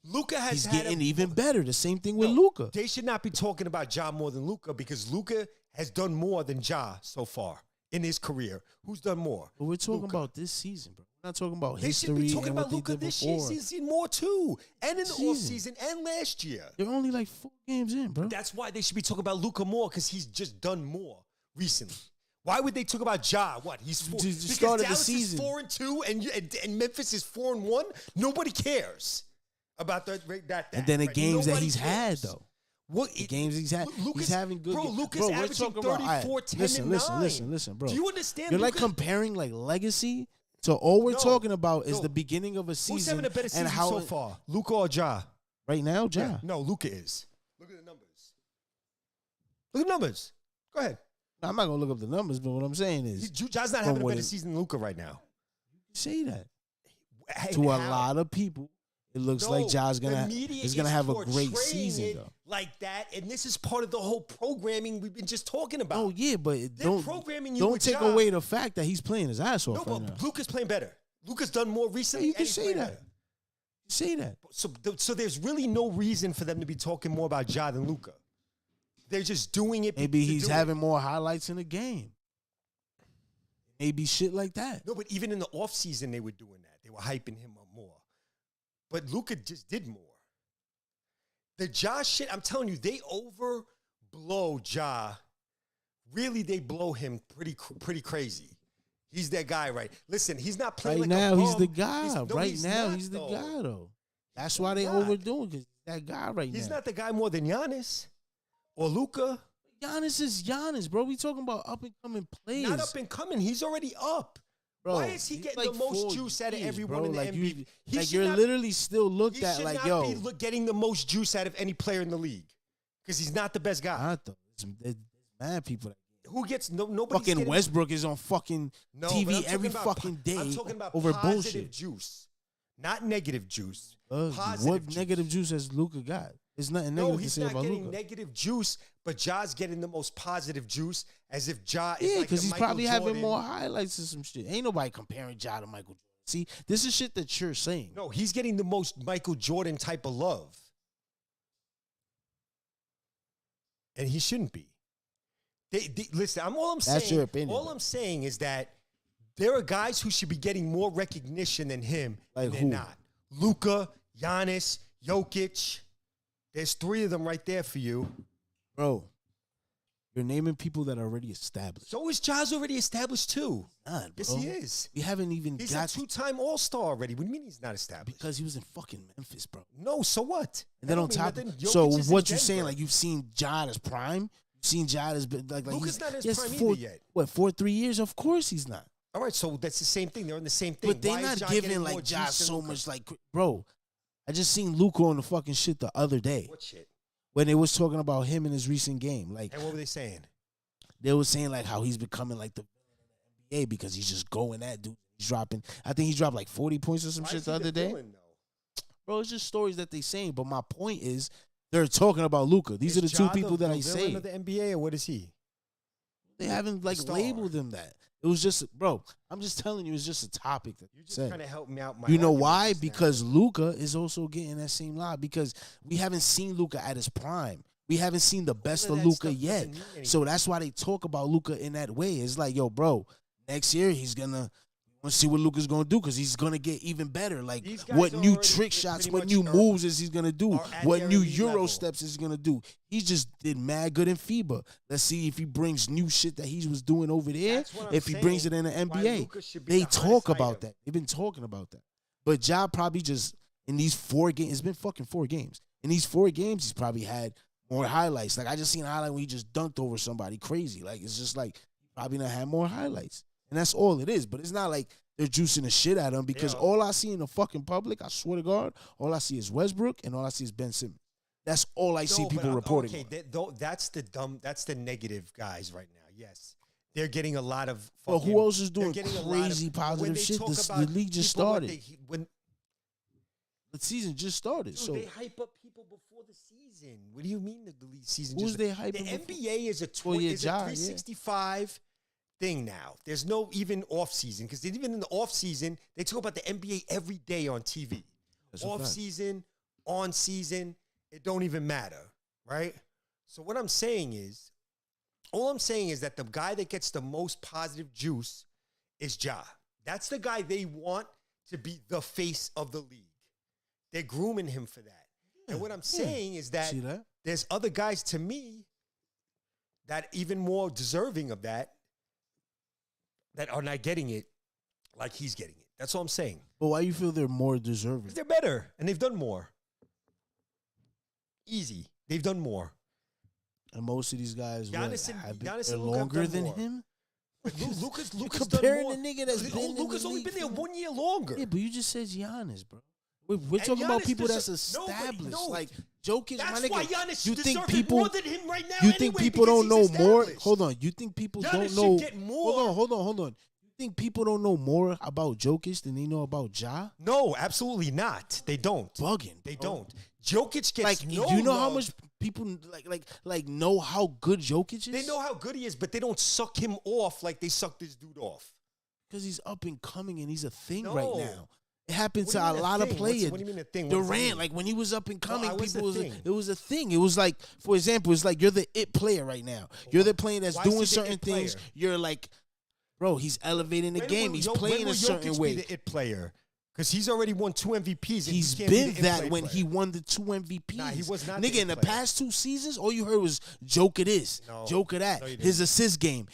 Luka has he's had getting a, even better. The same thing with No, Luka. They should not be talking about Ja more than Luka because Luka has done more than Ja so far in his career. Who's done more? But we're talking Luka. about this season, bro. We're not talking about They should history be talking and about what they Luka did this before. season more too, and in the Season. off season and last year. They're only like 4 games in, bro. That's why they should be talking about Luka more because he's just done more recently. Why would they talk about Ja? What he's four, The because start of the Dallas season. is 4-2 and Memphis is 4-1. Nobody cares about that. And then the right? games that Nobody he's had, cares. though. What The games he's had, Lucas, he's having good. Bro, games. Lucas Bro, we're averaging talking about- 34, 10, and 9. Listen, bro. Do you understand? You're like Lucas? comparing like legacy to all we're No, talking about is no. the beginning of a season. Who's having a better season and how so far, Luka or Ja? right now, Ja. No, Luka is. Look at the numbers. Look at the numbers. Go ahead. I'm not gonna look up the numbers, but what I'm saying is, Ja's not from having a what better it- season than Luka right now. say that Hey, to a how? lot of people. It looks like Ja's the gonna media is gonna have a great portraying season it though. like that, and this is part of the whole programming we've been just talking about. Oh yeah, but They're don't programming you don't with take Ja. away the fact that he's playing his ass No, off right now. but Luka's playing better. Luka's done more recently. You can say that. You say that. So there's really no reason for them to be talking more about Ja than Luka. They're just doing it. Maybe he's having more highlights in the game. Maybe shit like that. No, but even in the offseason, they were doing that. They were hyping him up more. But Luka just did more. The Ja shit, I'm telling you, they overblow Ja. Really, they blow him pretty crazy. He's that guy, right? Listen, he's not playing right like now. a bum. He's the guy. He's not, He's the though. guy though. That's why they overdoing because that guy now. He's not the guy more than Giannis or Luka. Giannis is Giannis, bro. We talking about up and coming players. Not up and coming. He's already up. Bro, why is he getting the most juice out of everyone in the NBA? You're literally still looked at like, yo. He should not be getting the most juice out of any player in the league because he's not the best guy. Not though. There's mad people that who gets nobody. Fucking Westbrook is on fucking TV every fucking day. I'm talking about over positive bullshit. Juice, not negative juice. What negative juice has Luka got? There's nothing negative to say about Luka. No, he's not getting negative juice, but Ja's getting the most positive juice, as if Ja is yeah, like because he's Michael probably Jordan. having more highlights and some shit. Ain't nobody comparing Ja to Michael Jordan. See, this is shit that you're saying. No, he's getting the most Michael Jordan type of love, and he shouldn't be. Listen, all I'm saying. That's your opinion. All I'm saying is that there are guys who should be getting more recognition than him, like and they're who? not. Luka, Giannis, Jokic. There's three of them right there for you. Bro, you're naming people that are already established. So is Ja's already established too. Not, yes, bro. he is. We haven't even He's got a two-time All-Star already. What do you mean he's not established? because he was in fucking Memphis, bro. No, so what? And then on top, so what you saying? Like you've seen Ja as prime. You've seen Ja as like Luka's he's not his yes, prime for, either yet. What 3 years? Of course he's not. All right, so that's the same thing. They're in the same thing. But they're Why is not Ja giving getting more like Ja juice than so Luka? much. Like, bro, I just seen Luka on the fucking shit the other day. What shit? When they was talking about him in his recent game. Like, And what were they saying? they was saying like how he's becoming like the villain in the NBA because he's just going at dude. He's dropping. I think he dropped like 40 points or some shit the other day. Bro, it's just stories that they saying. But my point is, they're talking about Luka. These are the two people that I say. Of the NBA, or what is he? They haven't like labeled him that. It was just, bro. I'm just telling you, it's just a topic that You're just trying to help me out. You know why? Because Luka is also getting that same lie. Because we haven't seen Luka at his prime. We haven't seen the best of Luka yet. So that's why they talk about Luka in that way. It's like, yo, bro, next year he's gonna see what Luka's gonna do because he's gonna get even better. Like what new trick shots, what new moves is he gonna do? What new Euro steps is he gonna do? He just did mad good in FIBA. Let's see if he brings new shit that he was doing over there. If he brings it in the NBA, they talk about that. They've been talking about that. But Ja probably just in these 4 games, it's been fucking 4 games. In these 4 games, he's probably had more highlights. Like I just seen a highlight when he just dunked over somebody crazy. Like it's just like he probably not had more highlights. And that's all it is. But it's not like they're juicing the shit out of him because all I see in the fucking public, I swear to God, all I see is Westbrook and all I see is Ben Simmons. That's all I see people reporting. Okay, that's the negative guys right now. Yes. They're getting a lot of well, who else is doing crazy positive shit? The league just started. The season just started. So they hype up people before the season. What do you mean the league season? Who's they hyping? The NBA is a 365 thing now. There's no even off season because even in the off season, they talk about the NBA every day on TV. Off season, on season, it don't even matter, right? So what I'm saying is, all I'm saying is that the guy that gets the most positive juice is Ja. That's the guy they want to be the face of the league. They're grooming him for that. And what I'm saying is that there's other guys to me that even more deserving of that are not getting it like he's getting it. That's all I'm saying. But why you feel they're more deserving? Because they're better and they've done more. Easy. They've done more. And most of these guys have been longer than him? Luka's comparing the nigga that's been Luka's only been there 1 year longer. Yeah, but you just said Giannis, bro. We're talking about people that's established. Like Jokic, that's my nigga. Why Giannis you think people more than him right now? You think people don't know more? Hold on. You think people Giannis don't know? Get more. Hold on. You think people don't know more about Jokic than they know about Ja? No, absolutely not. They don't. Bugging. They don't. Jokic gets like. No you know love. how much people like know how good Jokic is? They know how good he is, but they don't suck him off like they suck this dude off. because he's up and coming and he's a thing No. right now. It happened What to do you a mean lot of thing? players. What do you mean a thing? What does that Durant, mean? like when he was up and coming, I was people the was thing. it was a thing. It was like, for example, it's like you're the it player right now. You're the player that's Why is he doing the certain it things. player? You're like, bro, he's elevating the game. He's playing a certain way. Be the it player? Because he's already won 2 MVPs. And He's he can't been be the that it when player. he won the 2 MVPs. Nah, he was not Nigga, the in the it player. past 2 seasons, all you heard was Joker this, No. Joker that, No, you didn't. his assist game.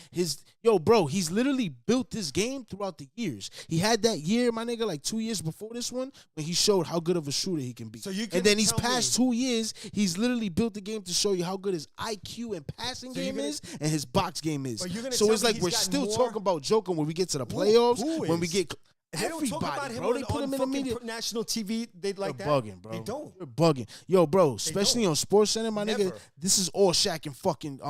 Bro, he's literally built this game throughout the years. He had that year, my nigga, like 2 years before this one, when he showed how good of a shooter he can be. So you and then these tell past me- 2 years, he's literally built the game to show you how good his IQ and passing So you're game gonna- is and his box game is. But you're gonna So tell it's me like he's we're got still more- talking about Joker when we get to the playoffs, who when we is? get They don't everybody, talk about him bro. They on put him in the fucking media. national TV. They like that. You're bugging, bro. They don't. You're bugging. Yo, bro, especially don't. on Sports Center, my nigga, Never. this is all Shaq and fucking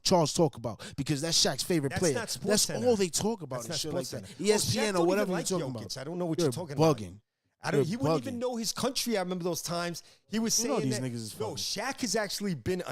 Charles talk about because that's Shaq's favorite That's player. not Sports That's Center. all they talk about That's and not shit like Sports that. Center. ESPN Shaq or don't whatever even you're like talking Jokic. about. I don't know what You're you're talking bugging. about. He You're wouldn't even bugging. know his country. I remember those times. He was You know saying these that. niggas is Yo, fucking- Shaq has actually been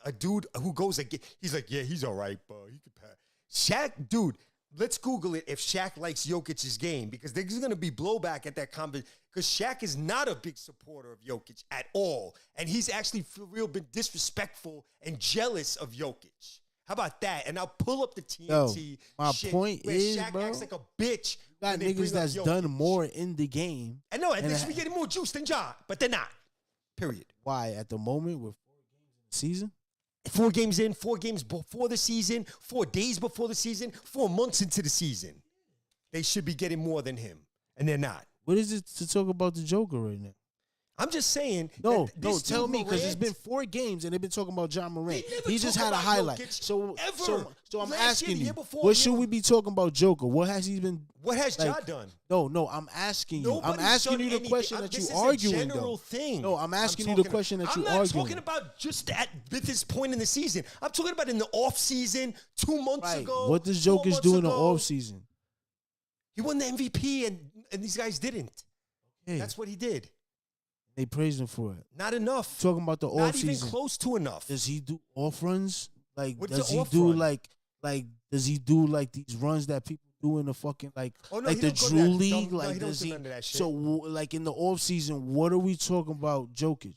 a dude who goes again. He's like, yeah, he's all right, bro. He could pass. Shaq, dude. Let's Google it if Shaq likes Jokic's game because there's going to be blowback at that conversation because Shaq is not a big supporter of Jokic at all. And he's actually for real been disrespectful and jealous of Jokic. How about that? And I'll pull up the TNT my shit point where is, Shaq bro, acts like a bitch. You got when they niggas bring up that's Jokic. done more in the game. I know, and they and should be getting more juice than Ja, but they're not. Period. Why? At the moment, with 4 games in the season? 4 games in, 4 games before the season, 4 days before the season, 4 months into the season. They should be getting more than him, and they're not. What is it to talk about the Joker right now? I'm just saying. No, that this tell dude me, because it's Morant- been 4 games and they've been talking about John Morant. They never He just talk had a about highlight. Jokic So I'm ever. Last year, asking the you, year before, what yeah. should we be talking about Joker? What has he been? What has Ja like, done? No, I'm asking you. I'm Nobody's asking done you the anything. question that This you is a arguing general though. thing. No, I'm asking you talking the question that you I'm not arguing. talking about just at this point in the season. I'm talking about in the off season, 2 months Right. ago. What does 4 Jokic months do in the ago. off season? He won the MVP, and these guys didn't. Hey, That's what he did. they praised him for it. Not enough. Talking about the Not off even season. close to enough. Does he do off runs? Like, What's does the he off do run? like does he do like these runs that people do in the fucking like Oh, no, like he the don't go Drew that League? dumb- no, Like he don't does do he? none of that shit. So like in the off season, what are we talking about, Jokic?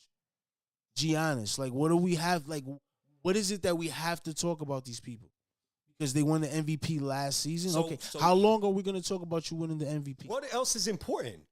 Giannis, like what do we have? Like what is it that we have to talk about these people? Because they won the MVP last season. So- Okay, so- how long are we gonna talk about you winning the MVP? What else is important?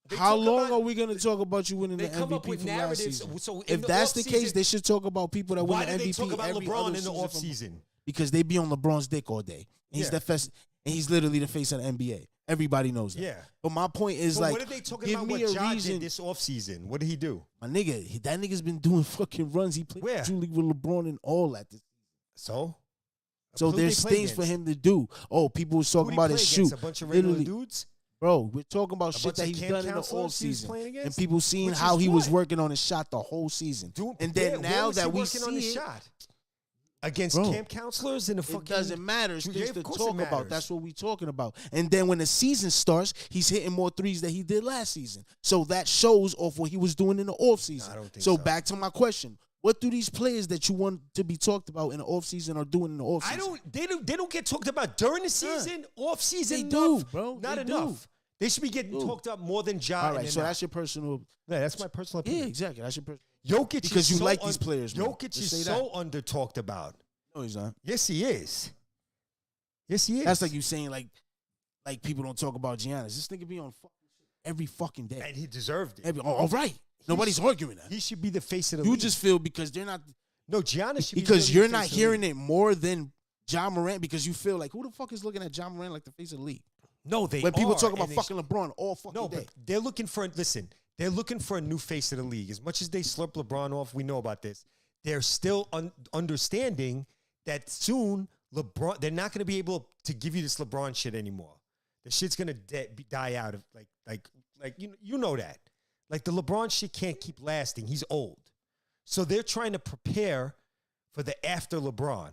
They How talk long about- are we gonna talk about you winning They the come up MVP with from last narratives. season? So in If the that's the off-season- case, they should talk about people that win Why the do they MVP talk about every LeBron other in the season from- offseason? because they be on LeBron's dick all day. And he's Yeah. the and he's literally the face of the NBA. Everybody knows that. Yeah. But my point is But like, what are they talking give about? me What a Ja reason. did this offseason? What did he do? My nigga, that nigga's been doing fucking runs. He played Where? Drew League with LeBron and all that. So So Who'd they there's play things for against? him to do. Oh, people was talking Who'd he about play his against? shoot. A bunch of regular Literally, dudes. bro, we're talking about A shit bunch that of he's camp done in the counselors he was offseason. playing And against? people seeing Which how is he was what? working on his shot the whole season. Dude, And then where now was that he we working on his see it, shot against Bro, camp counselors in the fucking. it doesn't matter. It's Yeah, things of to course it talk about. matters. That's what we talking about. And then when the season starts, he's hitting more threes than he did last season. So that shows off what he was doing in the offseason. I don't think so so. back to my question. What do these players that you want to be talked about in the offseason are doing in the offseason? They don't get talked about during the season, off season. They do, bro. Not They enough. do. They should be getting Dude. talked up more than Ja. All and right, they're so not. that's your personal. Yeah, that's my personal Yeah, opinion. exactly. That's your personal. Jokic Because is you so like these players, man. Jokic Let's is say so under talked about. No, he's not. Yes, he is. Yes, he is. That's like you saying like people don't talk about Giannis. This nigga be on fucking shit every fucking day. And he deserved it. All right. Nobody's arguing that. He should be the face of the You league. just feel because they're not. No, Giannis should be Because really you're the not face of the hearing league. it more than John Morant because you feel like who the fuck is looking at John Morant like the face of the league? No, they When people are, talk about and they fucking LeBron all fucking No, day. but they're looking for they're looking for a new face of the league. As much as they slurp LeBron off, we know about this. They're still understanding that soon they're not going to be able to give you this LeBron shit anymore. The shit's going to die out of like you know that. Like the LeBron shit can't keep lasting. He's old. So they're trying to prepare for the after LeBron.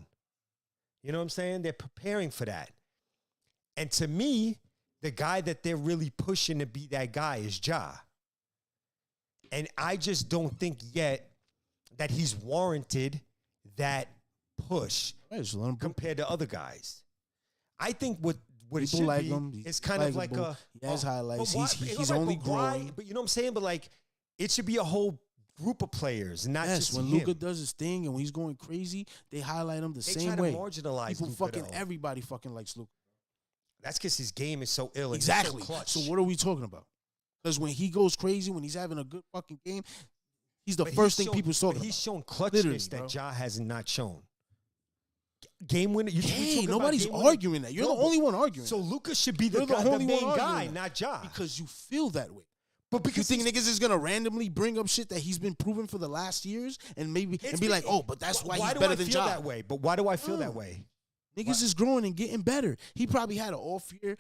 You know what I'm saying? They're preparing for that. And to me, the guy that they're really pushing to be that guy is Ja. And I just don't think yet that he's warranted that push Right, just let him compared to other guys. I think what it People should like be him. is kind of like likable. He has highlights. but why- He's all right, only but why- growing. But you know what I'm saying? But like, it should be a whole group of players, not Yes, just when him. Luka does his thing and when he's going crazy, they highlight him the They same try way. to marginalize People Luka, fucking though. everybody fucking likes Luka. That's because his game is so ill. And Exactly. He's so clutch. So what are we talking about? Because when he goes crazy, when he's having a good fucking game, he's the But first thing shown- people's talking but He's about. shown clutchness Literally, that bro. Ja has not shown. Game winner. Hey, nobody's arguing that. You're the only one arguing. So Luka should be the, You're the guy, the only one main guy, arguing that. not Ja. Because you feel that way. But You because think niggas is gonna randomly bring up shit that he's been proven for the last years and maybe and be like, oh, but that's why he's better than do I feel Ja. that way? But why do I feel that way? Niggas is growing and getting better. He probably had an off year.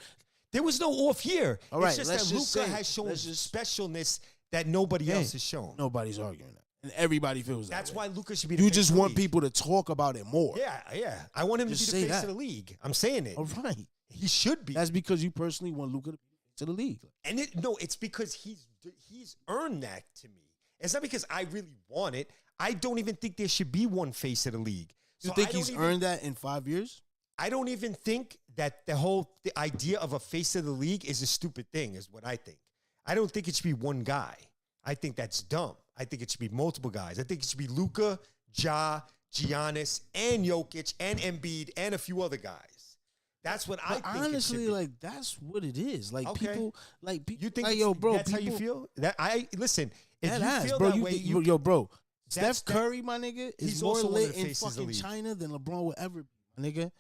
There was no off year. All right, it's just let's that just Luka say- has shown let's just- specialness that nobody else has shown. Nobody's arguing that, and everybody feels that. That's way. why Luka should be the You face just of the want league. people to talk about it more. Yeah. I want him Just to say be the face that. of the league. I'm saying it. All right. He should be. That's because you personally want Luka to be to the league. And it's because he's earned that to me. It's not because I really want it. I don't even think there should be one face of the league. You So think I don't he's even- earned that in 5 years? I don't even think that the idea of a face of the league is a stupid thing, is what I think. I don't think it should be one guy. I think that's dumb. I think it should be multiple guys. I think it should be Luka, Ja, Giannis, and Jokic, and Embiid, and a few other guys. That's what I think. Honestly, it should be. like that's what it is. Like Okay. people, like people, You think like, yo, bro, that's how you people- feel? That I listen. If That you ass, feel bro. that You way, think, you yo, bro. that's- Steph Curry, my nigga, is he's more also one of lit the in faces of the fucking league. China than LeBron will ever be, my nigga.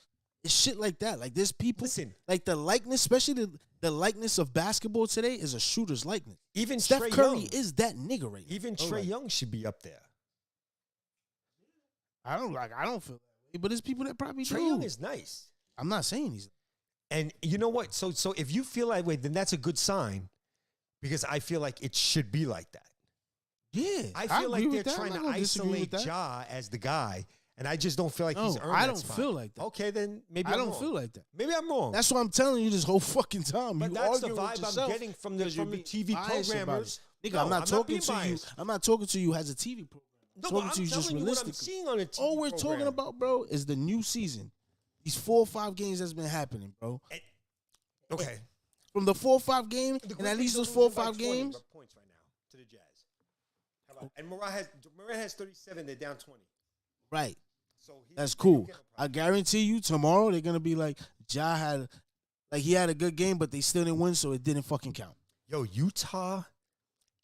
It's shit like that. Like there's people, Listen. like the likeness, especially the likeness of basketball today is a shooter's likeness. even Steph Trae Curry Young, is that nigga right now. even bro. Trae Like, Young should be up there. I don't feel that way, but there's people that probably Trae do. Young is nice. I'm not saying he's. And you know what? So if you feel that way, then that's a good sign, because I feel like it should be like that. Yeah, I feel like agree they're with that. trying I'm to not gonna disagree with isolate that. Ja as the guy, and I just don't feel like he's No, earned I that don't spot. feel like that. Okay, then maybe I I'm don't wrong. feel like that. Maybe I'm wrong. That's what I'm telling you this whole fucking time. But you that's the arguing with vibe I'm yourself getting from the 'cause you're TV being biased about programmers. it. Nigga, No, I'm not talking being to you. biased. I'm not talking to you as a TV program. No, I'm but talking I'm to you just telling you what I'm realistically. seeing on a TV All we're program. talking about, bro, is the new season. These 4 or 5 games that's been happening, bro. Okay. From the 4 or 5 games, The and at least Grizzlies those are 4 or losing by 5 20 games. points right now to the Jazz. How about? And Morant has 37. They're down 20. Right. So That's they don't cool. get no I problem. guarantee you tomorrow they're gonna be like, Ja had, like he had a good game, but they still didn't win, so it didn't fucking count. Yo, Utah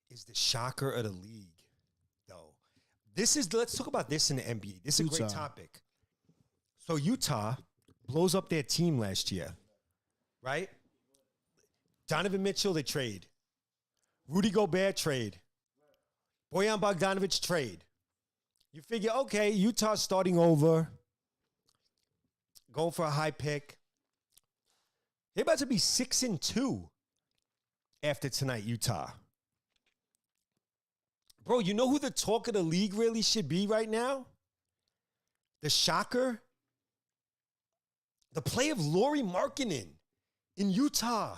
is the shocker of the league, though. Let's talk about this in the NBA. This is a great Utah. topic. So Utah blows up their team last year, right? Donovan Mitchell, they trade. Rudy Gobert, trade. Bojan Bogdanovic, trade. You figure, okay, Utah's starting over, going for a high pick. They're about to be 6-2 after tonight, Utah. Bro, you know who the talk of the league really should be right now? The shocker? The play of Lauri Markkanen in Utah.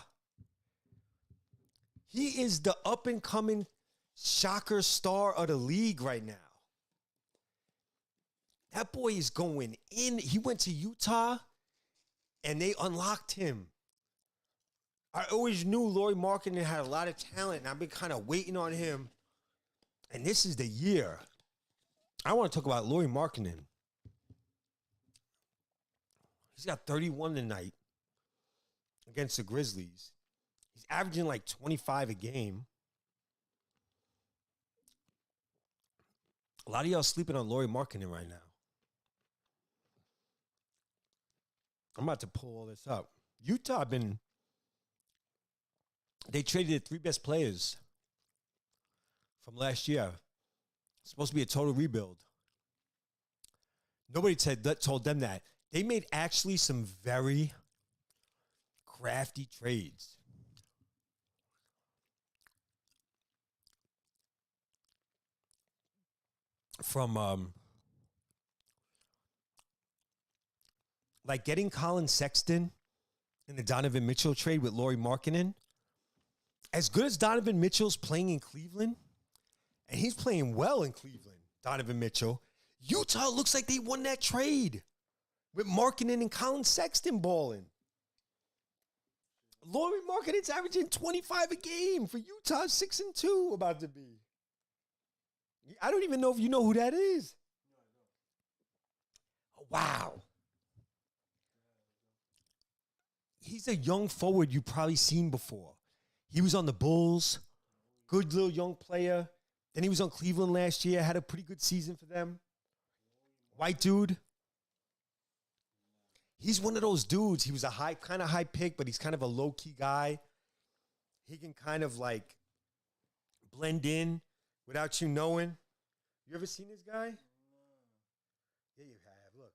He is the up-and-coming shocker star of the league right now. That boy is going in. He went to Utah, and they unlocked him. I always knew Lauri Markkanen had a lot of talent, and I've been kind of waiting on him. And this is the year. I want to talk about Lauri Markkanen. He's got 31 tonight against the Grizzlies. He's averaging like 25 a game. A lot of y'all sleeping on Lauri Markkanen right now. I'm about to pull all this up. Utah they traded the 3 best players from last year. It's supposed to be a total rebuild. Nobody told them that. They made actually some very crafty trades. From like getting Colin Sexton in the Donovan Mitchell trade with Lauri Markkanen. As good as Donovan Mitchell's playing in Cleveland, and he's playing well in Cleveland, Donovan Mitchell, Utah looks like they won that trade with Markkanen and Colin Sexton balling. Lauri Markkanen's averaging 25 a game for Utah, 6-2 about to be. I don't even know if you know who that is. Wow. He's a young forward you've probably seen before. He was on the Bulls. Good little young player. Then he was on Cleveland last year. Had a pretty good season for them. White dude. He's one of those dudes. He was a kind of high pick, but he's kind of a low-key guy. He can kind of like blend in without you knowing. You ever seen this guy? Yeah, you have. Look.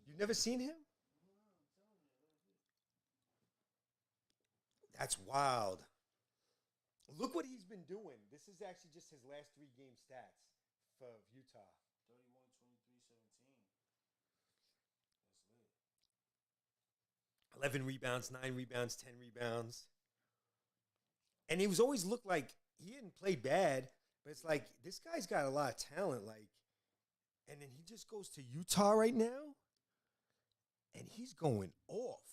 You've never seen him? That's wild. Look what he's been doing. This is actually just his last 3 game stats for Utah. 31, 23, 17. That's lit. 11 rebounds, 9 rebounds, 10 rebounds. And he was always looked like he didn't play bad, but it's like this guy's got a lot of talent. Like, and then he just goes to Utah right now, and he's going off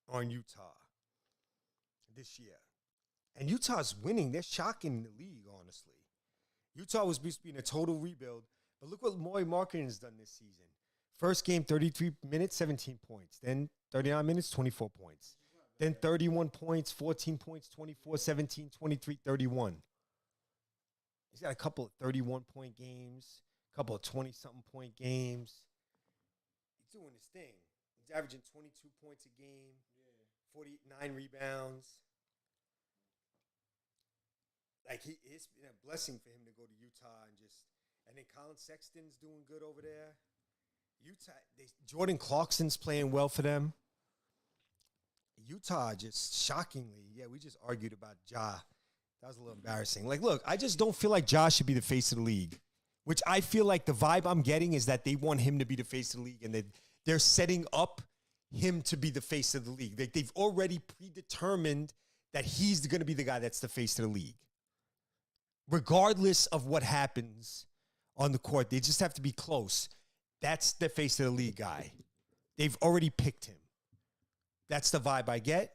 on Utah this year. And Utah's winning. They're shocking the league, honestly. Utah was supposed to be in a total rebuild, but look what Lauri Markkanen's done this season. First game, 33 minutes, 17 points. Then 39 minutes, 24 points. Then 31 points, 14 points, 24, 17, 23, 31. He's got a couple of 31-point games, a couple of 20-something point games. He's doing his thing. He's averaging 22 points a game, 49 rebounds. Like, it's been a blessing for him to go to Utah and then Colin Sexton's doing good over there. Utah, Jordan Clarkson's playing well for them. Utah just shockingly, we just argued about Ja. That was a little embarrassing. Like, look, I just don't feel like Ja should be the face of the league, which I feel like the vibe I'm getting is that they want him to be the face of the league and they're setting up him to be the face of the league. They've already predetermined that he's going to be the guy that's the face of the league. Regardless of what happens on the court, they just have to be close. That's the face of the league guy. They've already picked him. That's the vibe I get.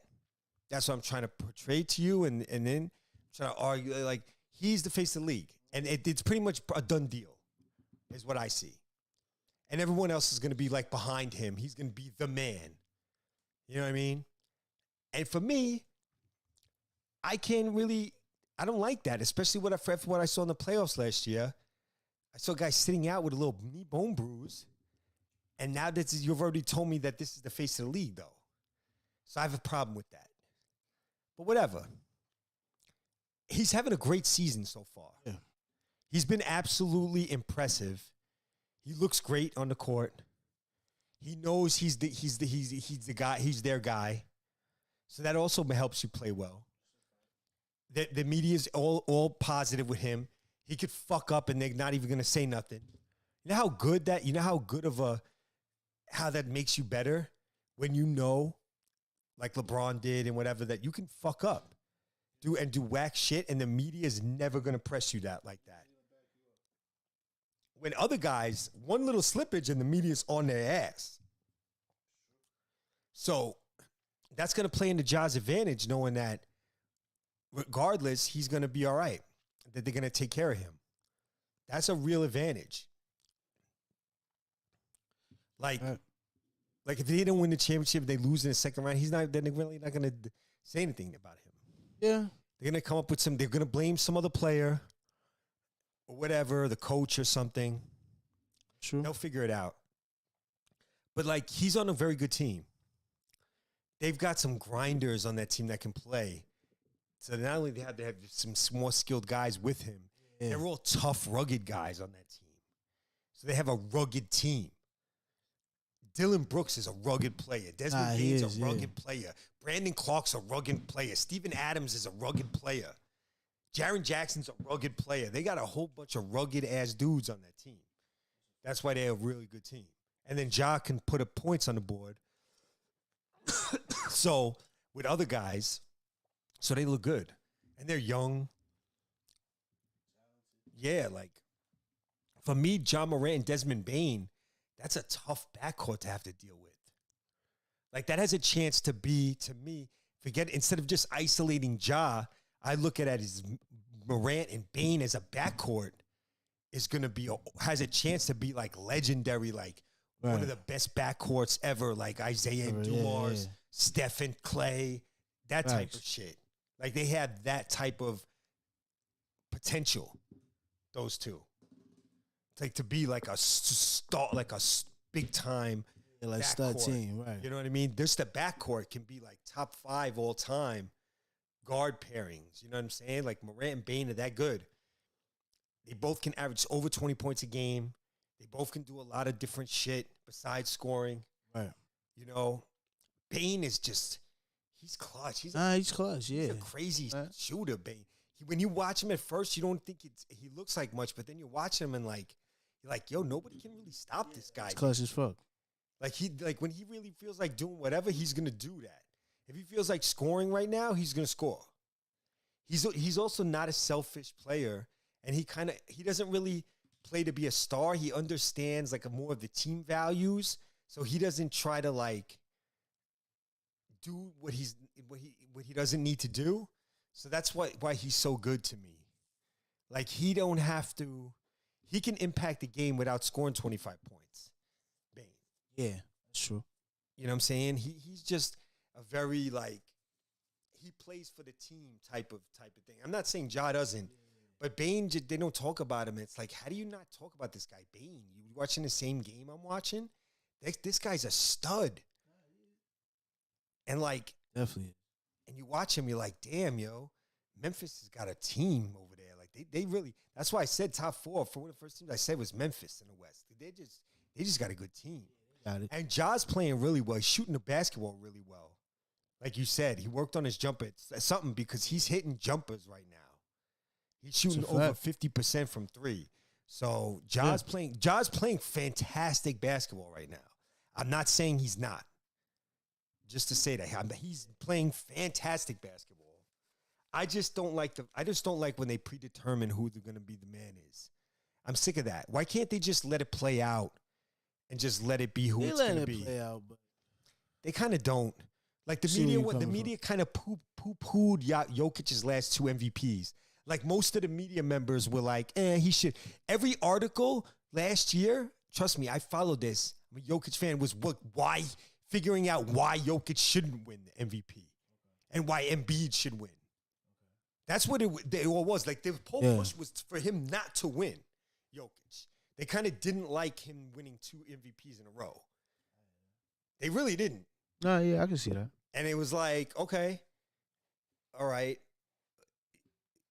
That's what I'm trying to portray to you. And then trying to argue, like, he's the face of the league. And it's pretty much a done deal, is what I see. And everyone else is going to be, like, behind him. He's going to be the man. You know what I mean? And for me, I don't like that, especially what I saw in the playoffs last year. I saw guys sitting out with a little knee bone bruise. And now you've already told me that this is the face of the league, though. So I have a problem with that. But whatever. He's having a great season so far. Yeah. He's been absolutely impressive. He looks great on the court. He knows he's the guy. He's their guy. So that also helps you play well. The media is all positive with him. He could fuck up and they're not even going to say nothing. You know how good how that makes you better when you know, like LeBron did and whatever, that you can fuck up, do whack shit, and the media is never going to press you like that. When other guys, one little slippage and the media's on their ass. So that's going to play into Ja's advantage, knowing that regardless, he's going to be all right, that they're going to take care of him. That's a real advantage. Like if they didn't win the championship, they lose in the second round, they're really not going to say anything about him. Yeah. They're going to come up with they're going to blame some other player or whatever, the coach or something. True. They'll figure it out. But, like, he's on a very good team. They've got some grinders on that team that can play. So not only they have some more skilled guys with him, they're all tough, rugged guys on that team. So they have a rugged team. Dylan Brooks is a rugged player. Desmond Bane's a rugged player. Brandon Clark's a rugged player. Steven Adams is a rugged player. Jaren Jackson's a rugged player. They got a whole bunch of rugged-ass dudes on that team. That's why they're a really good team. And then Ja can put up points on the board. So with other guys, so they look good. And they're young. Yeah, like, for me, John Morant and Desmond Bane, that's a tough backcourt to have to deal with. Like that has a chance to be, to me, instead of just isolating Ja, I look at it as Morant and Bane as a backcourt is going to be, has a chance to be like legendary, like one of the best backcourts ever, like Isaiah and Dumars, Steph and Clay, that type of shit. Like they have that type of potential, those two. It's like to be like a start, like a big time, like star team, right? You know what I mean? This the backcourt can be like top 5 all time guard pairings. You know what I'm saying? Like Morant and Bane are that good. They both can average over 20 points a game. They both can do a lot of different shit besides scoring. Right. You know, Bane is just, he's clutch. He's clutch, yeah. He's a crazy shooter, Bane. When you watch him at first, you don't think he looks like much, but then you watch him and like, you're like, yo, nobody can really stop this guy. He's clutch as fuck. Like when he really feels like doing whatever, he's gonna do that. If he feels like scoring right now, he's gonna score. He's also not a selfish player, and he doesn't really play to be a star. He understands like more of the team values, so he doesn't try to like do what he doesn't need to do. So that's why he's so good to me. Like he don't have to. He can impact the game without scoring 25 points. Bane. Yeah, that's true. You know what I'm saying? He's just a very like, he plays for the team type of thing. I'm not saying Ja doesn't, but Bane, they don't talk about him. It's like, how do you not talk about this guy, Bane? You watching the same game I'm watching? This guy's a stud. And like, definitely. And you watch him, you're like, damn, yo, Memphis has got a team over there. Like they really, that's why I said top 4 for one of the first teams I said was Memphis in the West. They just got a good team. Got it. And Ja's playing really well. He's shooting the basketball really well. Like you said, he worked on his jumper. It's something because he's hitting jumpers right now. He's shooting over 50% from 3. So Ja's playing fantastic basketball right now. I'm not saying he's not. Just to say that he's playing fantastic basketball. I just don't like when they predetermine who they're going to be the man is. I'm sick of that. Why can't they just let it play out and just let it be who it's going to be? Play out, but they kind of don't. Like the media kind of poo-pooed Jokic's last 2 MVPs. Like most of the media members were like, he should. Every article last year, trust me, I followed this. I'm a Jokic fan. Was why figuring out why Jokic shouldn't win the MVP and why Embiid should win. That's what it all was. Like the whole push was for him not to win. Jokic. They kind of didn't like him winning 2 MVPs in a row. They really didn't. No, yeah, I can see that. And it was like, okay, all right.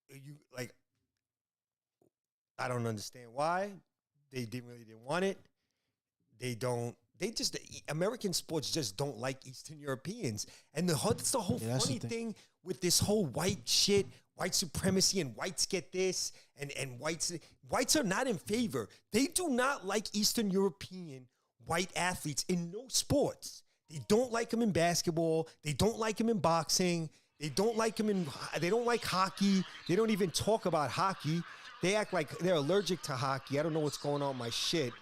You like, I don't understand why. They didn't want it. American sports just don't like Eastern Europeans. And that's the whole funny thing with this whole white shit, white supremacy, and whites get this, and whites are not in favor. They do not like Eastern European white athletes in no sports. They don't like them in basketball. They don't like them in boxing. They don't like hockey. They don't even talk about hockey. They act like they're allergic to hockey. I don't know what's going on with my shit.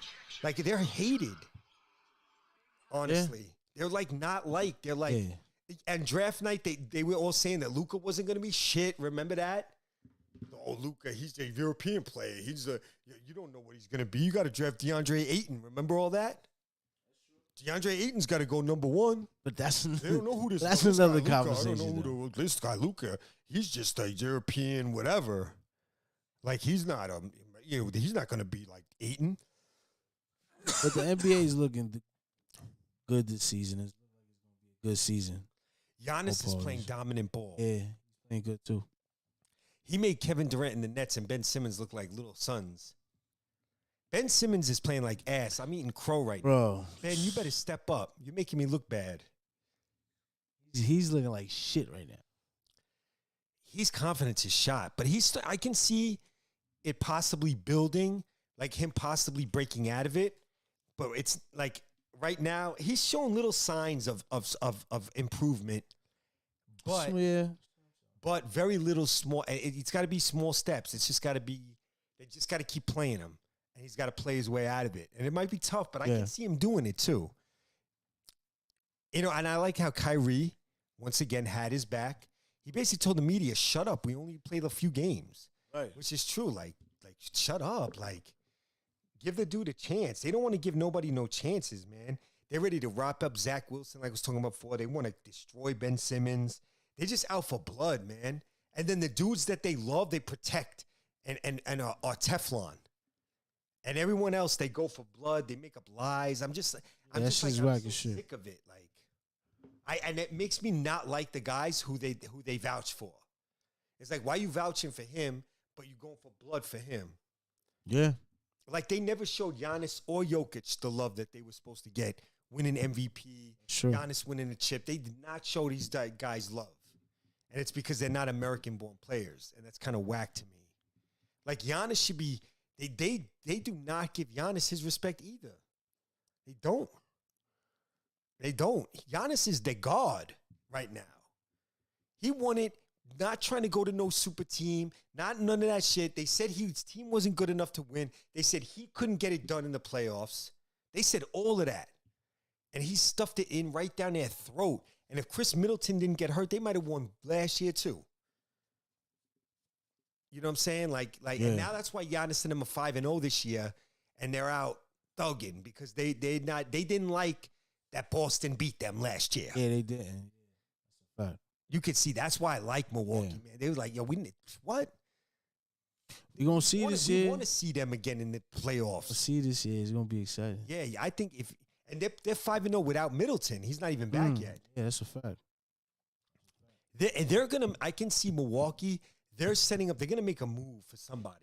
Like they're hated. Honestly, they're like not like. They're like, and draft night they were all saying that Luka wasn't going to be shit. Remember that? Oh, Luka, he's a European player. You don't know what he's going to be. You got to draft DeAndre Ayton. Remember all that? DeAndre Ayton's got to go number 1. But they don't know who this. That's this another guy, conversation. I don't know who this guy Luka. He's just a European whatever. Like he's not he's not going to be like Ayton. But the NBA is looking good this season. It's going to be a good season. Giannis is playing dominant ball. Yeah, he's playing good too. He made Kevin Durant and the Nets and Ben Simmons look like little sons. Ben Simmons is playing like ass. I'm eating crow right now. Ben, you better step up. You're making me look bad. He's looking like shit right now. He's confident his shot, but I can see it possibly building, like him possibly breaking out of it. But it's like right now he's showing little signs of improvement, but very little small. It's got to be small steps. It's just got to be. They just got to keep playing him. And he's got to play his way out of it. And it might be tough, but I can see him doing it too. You know, and I like how Kyrie, once again, had his back. He basically told the media, shut up. We only played a few games. Right. Which is true. Like, shut up. Like, give the dude a chance. They don't want to give nobody no chances, man. They're ready to wrap up Zach Wilson, like I was talking about before. They want to destroy Ben Simmons. They're just out for blood, man. And then the dudes that they love, they protect and are Teflon. And everyone else, they go for blood. They make up lies. I'm just like, sick of it. Like, and it makes me not like the guys who they vouch for. It's like, why are you vouching for him, but you going for blood for him? Yeah. Like, they never showed Giannis or Jokic the love that they were supposed to get, winning MVP, Sure. Giannis winning the chip. They did not show these guys love. And it's because they're not American-born players, and that's kind of whack to me. Like, Giannis should be – they do not give Giannis his respect either. They don't. They don't. Giannis is the god right now. He wanted – not trying to go to no super team, not none of that shit. They said his team wasn't good enough to win. They said he couldn't get it done in the playoffs. They said all of that. And he stuffed it in right down their throat. And if Chris Middleton didn't get hurt, they might have won last year too. You know what I'm saying? Like, yeah. And now that's why Giannis and them are 5-0 this year, and they're out thugging because they didn't like that Boston beat them last year. Yeah, they didn't. That's a fact. You could see that's why I like Milwaukee, man. They was like, yo, what? You're going to see this year. We want to see them again in the playoffs. We'll see this year. It's going to be exciting. Yeah, I think they're 5-0 without Middleton. He's not even back yet. Yeah, that's a fact. They're going to, I can see Milwaukee, they're setting up, they're going to make a move for somebody.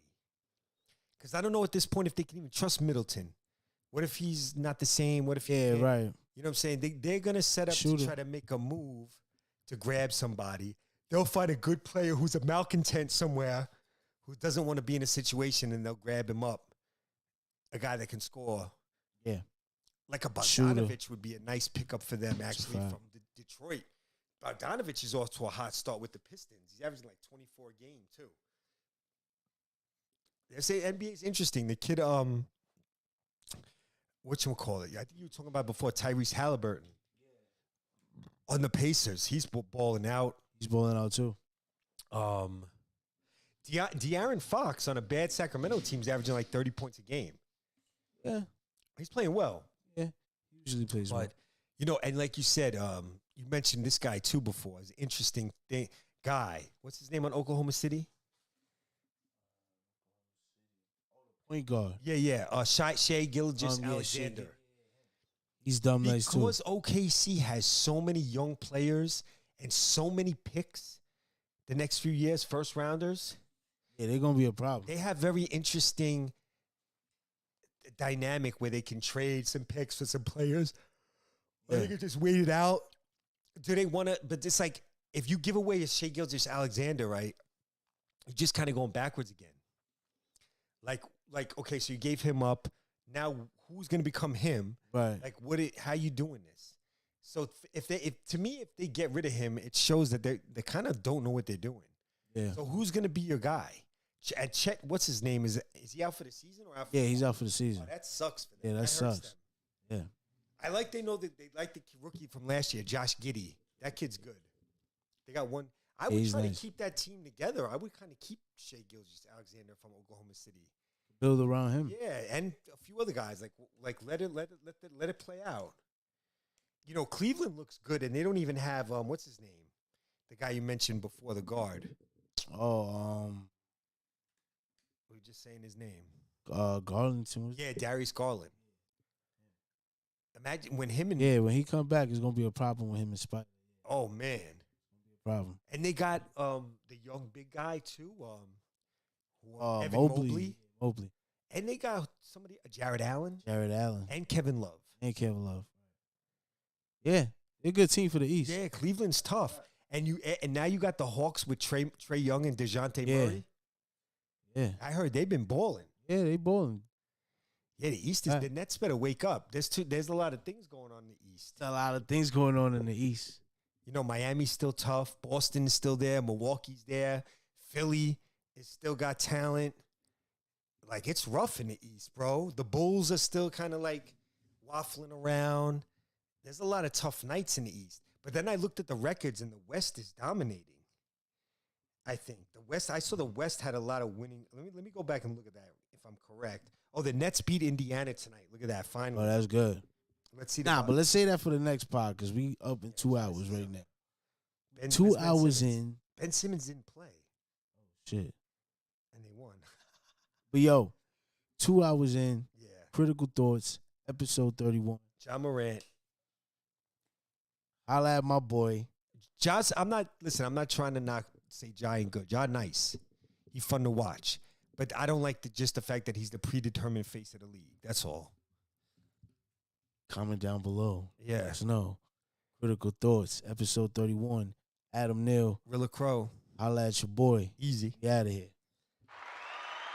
Because I don't know at this point if they can even trust Middleton. What if he's not the same? What if right. You know what I'm saying? They're going to set up to try to make a move to grab somebody. They'll find a good player who's a malcontent somewhere who doesn't want to be in a situation, and they'll grab him up. A guy that can score. Yeah. Like a Bogdanovich would be a nice pickup for them, actually, from Detroit. Bogdanovich is off to a hot start with the Pistons. He's averaging like 24 a game, too. They say NBA is interesting. The kid, whatchamacallit? I think you were talking about before, Tyrese Halliburton. On the Pacers, he's balling out. He's balling out too. De'Aaron Fox on a bad Sacramento team's averaging like 30 points a game. Yeah, he's playing well. Yeah, he usually plays well. But you know, and like you said, you mentioned this guy too before. It's an interesting guy. What's his name on Oklahoma City? Point guard. Yeah. Shai Gilgeous-Alexander. Yeah, he's dumb nice too. Because OKC has so many young players and so many picks the next few years, first rounders. Yeah, they're going to be a problem. They have very interesting dynamic where they can trade some picks for some players. Or they can just wait it out. Do they want to? But it's like, if you give away a Shai Gilgeous-Alexander, right, you're just kind of going backwards again. Like, okay, so you gave him up. Now, who's going to become him? Right. Like, how you doing this? So if they get rid of him, it shows that they kind of don't know what they're doing. Yeah. So who's going to be your guy? And Chet, what's his name? Is he out for the season or out for he's out for the season. Oh, that sucks for them. Yeah, that sucks. Yeah. I like they know that they like the rookie from last year, Josh Giddey. That kid's good. They got one. I would try to keep that team together. I would kind of keep Shai Gilgeous-Alexander from Oklahoma City. Build around him. Yeah, and a few other guys like let it play out. You know, Cleveland looks good, and they don't even have what's his name, the guy you mentioned before, the guard. Oh, we were just saying his name. Garland. Yeah, Darius Garland. Imagine when him and when he come back, it's gonna be a problem with him and Spike. Oh man, problem. And they got the young big guy too, Evan Mobley. And they got somebody, Jared Allen, and Kevin Love. Yeah, they're a good team for the East. Yeah, Cleveland's tough, and now you got the Hawks with Trae Young and DeJounte Murray. Yeah, I heard they've been balling. Yeah, they balling. Yeah, the East is the Nets better wake up. There's a lot of things going on in the East. A lot of things going on in the East. You know, Miami's still tough. Boston is still there. Milwaukee's there. Philly is still got talent. Like, it's rough in the East, bro. The Bulls are still kind of like waffling around. there's a lot of tough nights in the East. But then I looked at the records, and the West is dominating. I think the West. I saw the West had a lot of winning. Let me go back and look at that if I'm correct. Oh, the Nets beat Indiana tonight. Look at that. Finally. Oh, that's good. Let's see. But let's say that for the next pod because we up in 2 hours right now. 2 Ben hours Simmons. in. Ben Simmons didn't play. Oh, shit. And they won. But, yo, 2 hours in. Yeah. Critical Thoughts, episode 31. Ja Morant. Holla at my boy. Ja's, I'm not trying to say Ja ain't good. Ja nice. He's fun to watch. But I don't like just the fact that he's the predetermined face of the league. That's all. Comment down below. Yeah. Let us know. Critical Thoughts, episode 31. Adam Neal. Rilla Crow. Holla at your boy. Easy. Get out of here.